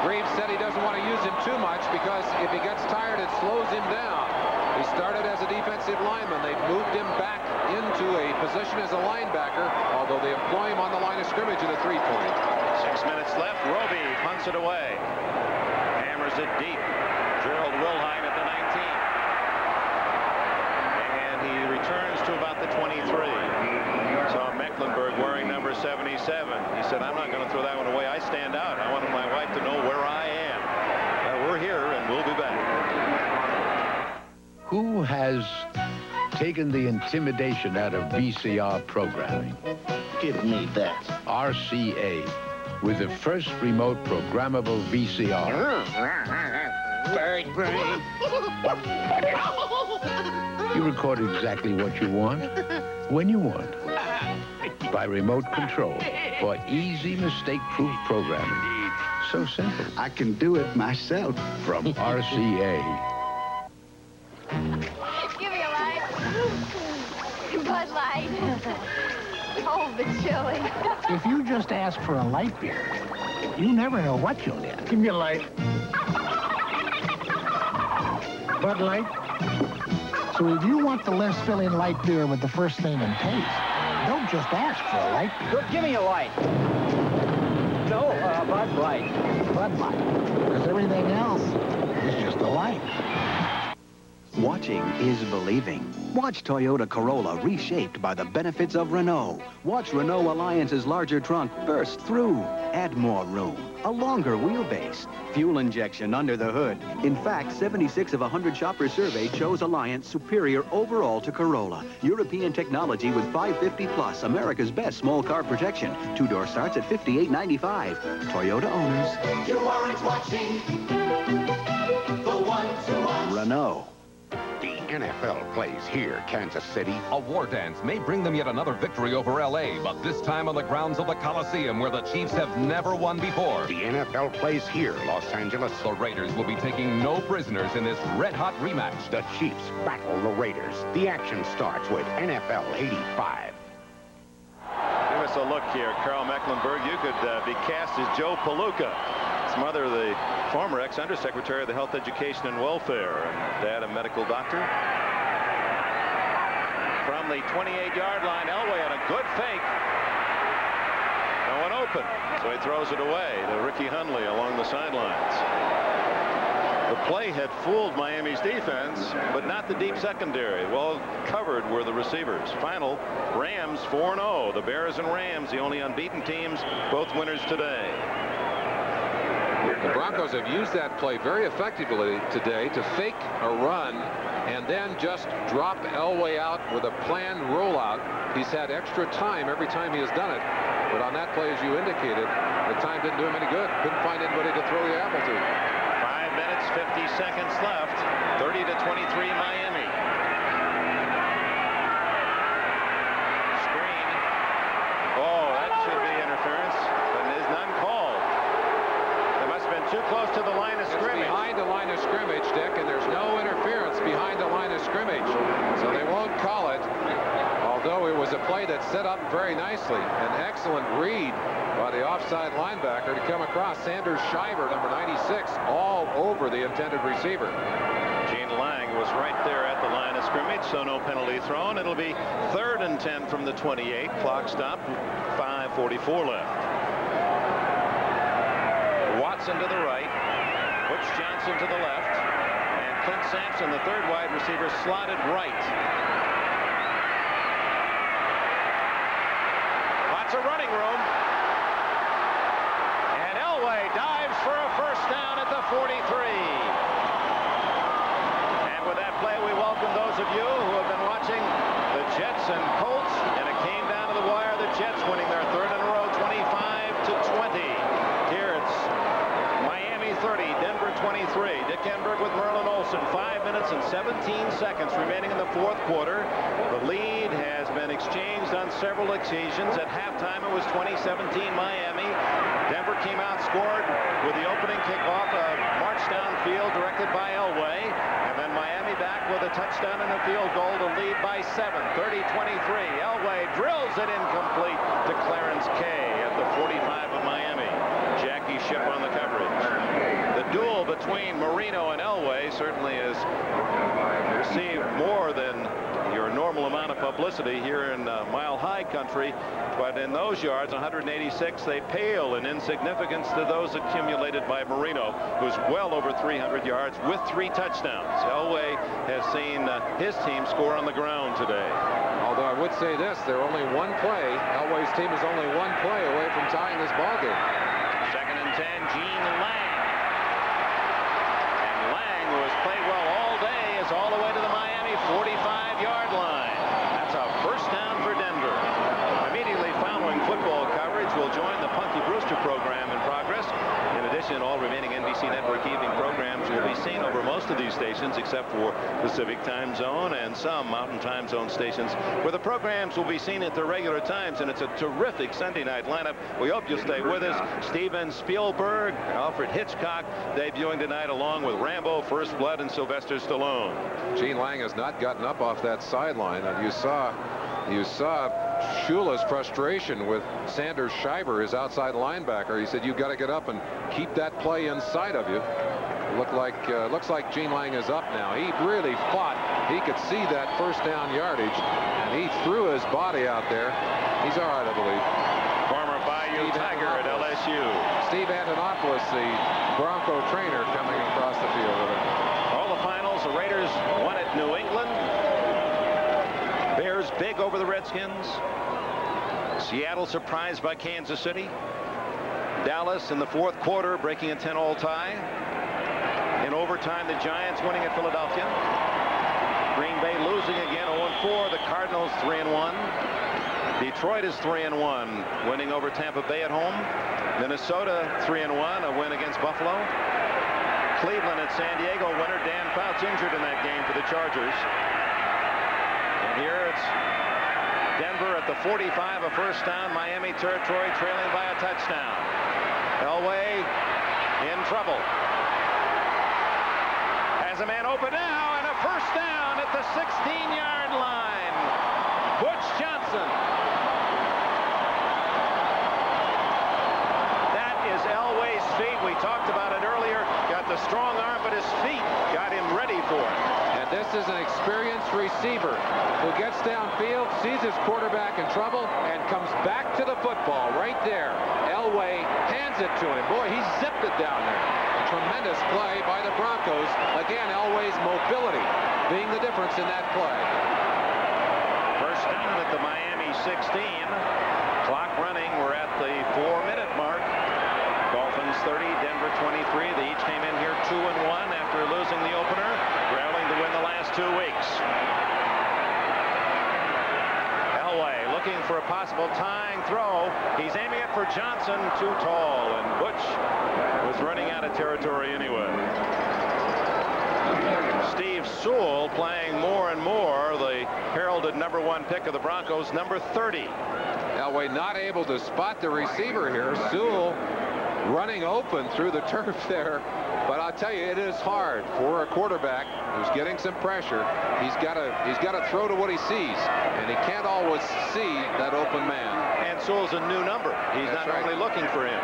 Reeves said he doesn't want to use him too much because if he gets tired, it slows him down. He started as a defensive lineman. They've moved him back into a position as a linebacker, although they employ him on the line of scrimmage at a 3-point. 6 minutes left. Roby punts it away. Hammers it deep. Gerald Wilhite at the 19. And he returns to about the 23. So Mecklenburg wearing number 77. He said, I'm not going to throw that one away. I stand out. I wanted my wife to know where I am. We're here, and we'll be back. Who has taken the intimidation out of VCR programming? Give me that. RCA, with the first remote programmable VCR. Bird brain. You record exactly what you want, when you want, by remote control for easy mistake-proof programming. So simple. I can do it myself. From RCA. Give me a light. Bud Light. Oh, the chili. If you just ask for a light beer, you never know what you'll get. Give me a light. Bud Light. So if you want the less filling light beer with the first name and taste, don't just ask for a light beer. Give me a light. No, Bud Light. Bud Light. Because everything else is just a light. Watching is believing. Watch Toyota Corolla reshaped by the benefits of Renault. Watch Renault Alliance's larger trunk burst through. Add more room. A longer wheelbase. Fuel injection under the hood. In fact, 76 of 100 shoppers surveyed chose Alliance superior overall to Corolla. European technology with 550 plus, America's best small car protection. Two-door starts at $58.95. Toyota owners. You aren't watching the one-to-watch. Renault. The NFL plays here, Kansas City. A war dance may bring them yet another victory over L.A., but this time on the grounds of the Coliseum, where the Chiefs have never won before. The NFL plays here, Los Angeles. The Raiders will be taking no prisoners in this red-hot rematch. The Chiefs battle the Raiders. The action starts with NFL 85. Give us a look here, Carl Mecklenburg. You could be cast as Joe Palooka. His mother, the former ex-undersecretary of the Health, Education, and Welfare, and dad, a medical doctor. From the 28-yard line, Elway on a good fake. No one open, so he throws it away to Ricky Hundley along the sidelines. The play had fooled Miami's defense, but not the deep secondary. Well covered were the receivers. Final, Rams 4-0. The Bears and Rams, the only unbeaten teams, both winners today. The Broncos have used that play very effectively today to fake a run and then just drop Elway out with a planned rollout. He's had extra time every time he has done it. But on that play, as you indicated, the time didn't do him any good. Couldn't find anybody to throw the apple to. 5 minutes, 50 seconds left. 30-23 Miami. Screen. Oh, that should be interference, but it is none called. They must have been too close to the line of scrimmage. It's behind the line of scrimmage, Dick, and there's no interference behind the line of scrimmage. So they won't call it, although it was a play that set up very nicely. An excellent read by the offside linebacker to come across. Sanders Shiver, number 96, all over the intended receiver. Gene Lang was right there at the line of scrimmage, so no penalty thrown. It'll be 3rd and 10 from the 28. Clock stopped, 5:44 left. Watson to the right, Butch Johnson to the left, and Clint Sampson, the third wide receiver, slotted right. Lots of running room. And Elway dives for a first down at the 43. And with that play, we welcome those of you who have been watching the Jets and Colts, and it came down to the wire. The Jets winning their 3rd in a row, 25-20. Here it's Miami 30, Denver 23. Dick Enberg with Merlin Olsen. 5 minutes and and 17 seconds remaining in the fourth quarter. The lead has been exchanged on several occasions. At halftime, it was 20-17 Miami. Denver came out, scored with the opening kickoff, a march downfield directed by Elway. And then Miami back with a touchdown and a field goal to lead by 7, 30-23. Elway drills it incomplete to Clarence Kay at the 45 of Miami. Jackie Shipp on the coverage. The duel between Marino and Elway certainly has received more than your normal amount of publicity here in Mile High country, but in those yards, 186, they pale in insignificance to those accumulated by Marino, who's well over 300 yards with 3 touchdowns. Elway has seen his team score on the ground today. Although I would say this, they're only one play. Elway's team is only one play away from tying this ball game. 2nd and 10, Gene Lang. And Lang, who has played well all day, is all the way to the Miami 45-yard line. That's a first down for Denver. Immediately following football coverage, we'll join the Punky Brewster program in progress. In addition, all remaining NBC Network evening programs will be seen over most of these stations except for Pacific Time Zone and some Mountain Time Zone stations where the programs will be seen at their regular times, and it's a terrific Sunday night lineup. We hope you'll stay with us. Steven Spielberg, Alfred Hitchcock debuting tonight along with Rambo, First Blood, and Sylvester Stallone. Gene Lang has not gotten up off that sideline, and you saw Shula's frustration with Sanders Schreiber, his outside linebacker. He said, you've got to get up and keep that play inside of you. Looks like Gene Lang is up now. He really fought. He could see that first down yardage, and he threw his body out there. He's all right, I believe. Former Bayou Tiger at LSU. Steve Antonopoulos, the Bronco trainer, coming across the field with him. All the finals, the Raiders won at New England. Bears big over the Redskins. Seattle surprised by Kansas City. Dallas in the fourth quarter breaking a 10-all tie. In overtime, the Giants winning at Philadelphia. Green Bay losing again 0-4. The Cardinals 3-1. Detroit is 3-1, winning over Tampa Bay at home. Minnesota 3-1, a win against Buffalo. Cleveland at San Diego winner. Dan Fouts injured in that game for the Chargers. And here it's Denver at the 45, a first down, Miami territory, trailing by a touchdown. Elway in trouble. Has a man open now, and a first down at the 16-yard line. Butch Johnson. That is Elway's feet. We talked about it earlier. Got the strong arm, but his feet got him ready for it. This is an experienced receiver who gets downfield, sees his quarterback in trouble, and comes back to the football right there. Elway hands it to him. Boy, he zipped it down there. A tremendous play by the Broncos. Again, Elway's mobility being the difference in that play. First down at the Miami 16. Clock running. We're at the 4-minute mark. Dolphins 30, Denver 23. They each came in here 2-1 after losing the opener. Rallying to win the last 2 weeks. Elway looking for a possible tying throw. He's aiming it for Johnson, too tall, and Butch was running out of territory anyway. Steve Sewell playing more and more, the heralded #1 pick of the Broncos, number 30. Elway not able to spot the receiver here. Sewell running open through the turf there. But I'll tell you, it is hard for a quarterback who's getting some pressure. He's got to throw to what he sees, and he can't always see that open man. And Sewell's a new number. He's not only looking for him.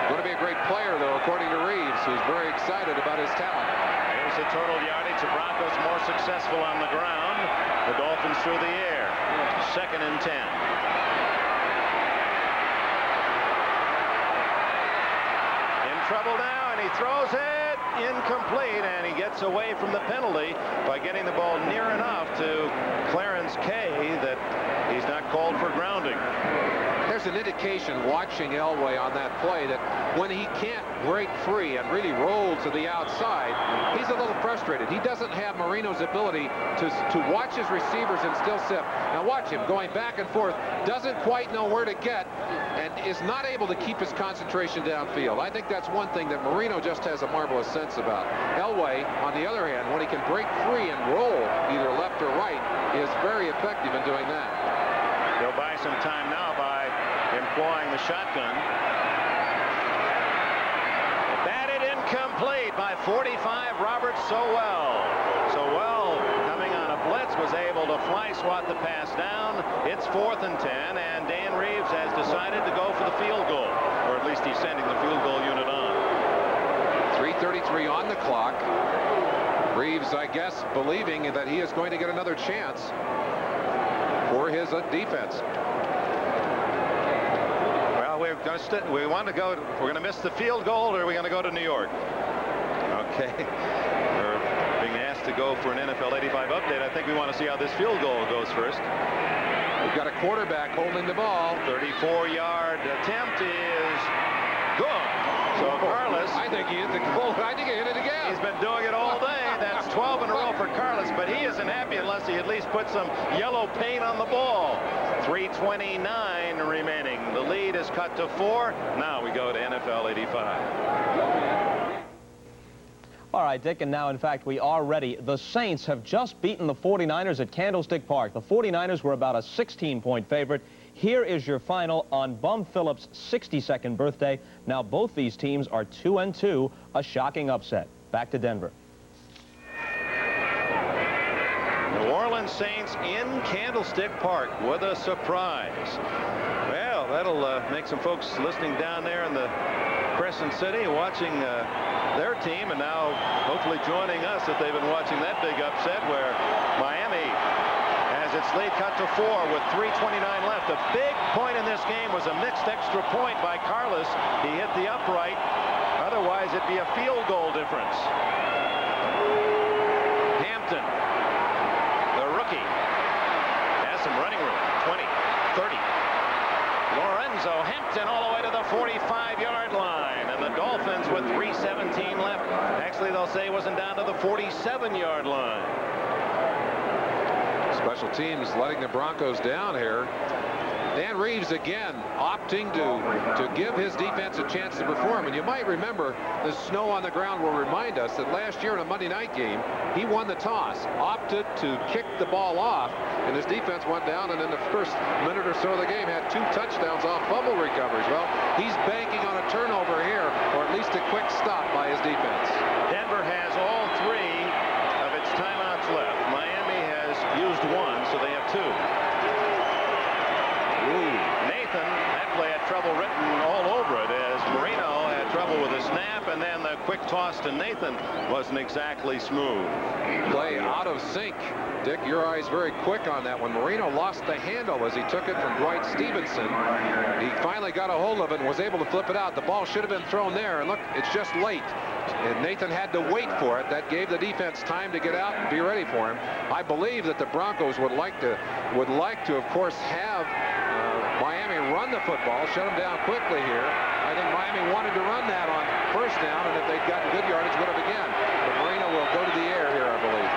Going to be a great player, though, according to Reeves, who's very excited about his talent. Here's the total yardage. The Broncos more successful on the ground. The Dolphins through the air. 2nd and 10. Trouble now, and he throws it incomplete, and he gets away from the penalty by getting the ball near enough to Clarence Kay that he's not called for grounding. there's an indication watching Elway on that play that when he can't break free and really roll to the outside, he's a little frustrated. He doesn't have Marino's ability to watch his receivers and still sit. Now watch him going back and forth, doesn't quite know where to get, and is not able to keep his concentration downfield. I think that's one thing that Marino just has a marvelous sense about. Elway, on the other hand, when he can break free and roll either left or right, is very effective in doing that. He'll buy some time now by employing the shotgun. Batted incomplete by 45, Robert Sowell. Sowell, coming on a blitz, was able to fly swat the pass down. It's 4th and 10, and Dan Reeves has decided to go for the field goal, or at least he's sending the field goal unit on. 3:33 on the clock. Reeves, I guess, believing that he is going to get another chance for his defense. Well, we're going to miss the field goal, or are we going to go to New York? Okay. We're being asked to go for an NFL 85 update. I think we want to see how this field goal goes first. We've got a quarterback holding the ball. 34-yard attempt is good. So Carlos, I think he hit the goal. I think he hit it again. He's been doing it all day. That's 12 in a row for Carlos, but he isn't happy unless he at least puts some yellow paint on the ball. 3:29 remaining. The lead is cut to 4. Now we go to NFL 85. All right, Dick, and now, in fact, we are ready. The Saints have just beaten the 49ers at Candlestick Park. The 49ers were about a 16-point favorite. Here is your final on Bum Phillips' 62nd birthday. Now, both these teams are 2-2, a shocking upset. Back to Denver. New Orleans Saints in Candlestick Park with a surprise. Well, that'll make some folks listening down there in the Crescent City watching their team, and now hopefully joining us if they've been watching that big upset where Miami has its lead cut to 4 with 3:29 left. A big point in this game was a mixed extra point by Carlos. He hit the upright. Otherwise, it'd be a field goal difference. Hampton, the rookie, has some running room. 20, 30. Lorenzo Hampton all the way to the 45-yard line. And the Dolphins with 3:17 left. Actually, they'll say it wasn't down to the 47-yard line. Special teams letting the Broncos down here. Dan Reeves again opting to give his defense a chance to perform. And you might remember the snow on the ground will remind us that last year in a Monday night game, he won the toss, opted to kick the ball off, and his defense went down, and in the first minute or so of the game had 2 touchdowns off fumble recoveries. Well, he's banking on a turnover here, or at least a quick stop by his defense. Denver has all 3 of its timeouts left. Miami has used 1, so they have 2. Nathan, that play had trouble written all over it as Marino had trouble with the snap, and then the quick toss to Nathan wasn't exactly smooth. Play out of sync. Dick, your eye's very quick on that one. Marino lost the handle as he took it from Dwight Stevenson. He finally got a hold of it and was able to flip it out. The ball should have been thrown there, and look, it's just late. And Nathan had to wait for it. That gave the defense time to get out and be ready for him. I believe that the Broncos would like to, of course, have Miami run the football, shut them down quickly here. I think Miami wanted to run that on first down, and if they'd gotten good yardage, would have again. But Marino will go to the air here, I believe.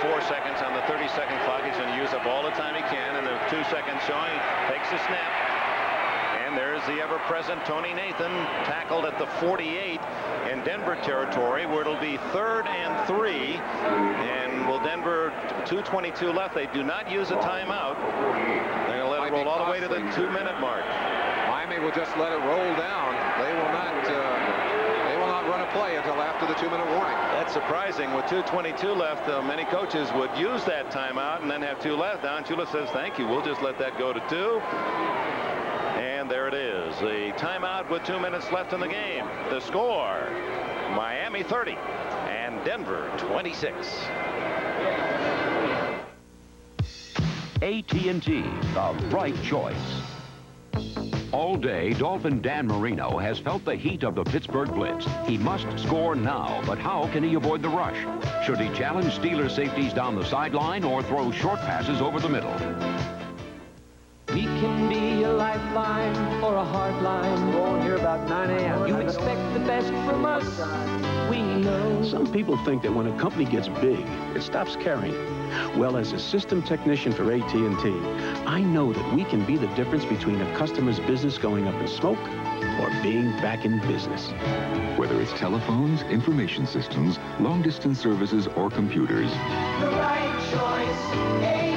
4 seconds on the 30-second clock. He's going to use up all the time he can, and the 2 seconds showing. Takes a snap. And there's the ever-present Tony Nathan, tackled at the 48 in Denver territory, where it'll be 3rd and 3. And will Denver, 2:22 left. They do not use a timeout. They're going to let it roll all the way to the 2-minute mark. Miami will just let it roll down. They will not run a play until after the 2-minute warning. That's surprising. With 2:22 left, many coaches would use that timeout and then have 2 left. Don Shula says, thank you. We'll just let that go to 2. And there it is. The timeout with 2 minutes left in the game. The score, Miami 30 and Denver 26. AT&T, the right choice. All day, Dolphin Dan Marino has felt the heat of the Pittsburgh Blitz. He must score now, but how can he avoid the rush? Should he challenge Steelers safeties down the sideline or throw short passes over the middle? We can be a lifeline or a hard line. We're on here about 9 a.m. You expect the best from us, we know. Some people think that when a company gets big, it stops caring. Well, as a system technician for AT&T, I know that we can be the difference between a customer's business going up in smoke or being back in business. Whether it's telephones, information systems, long-distance services, or computers. The right choice.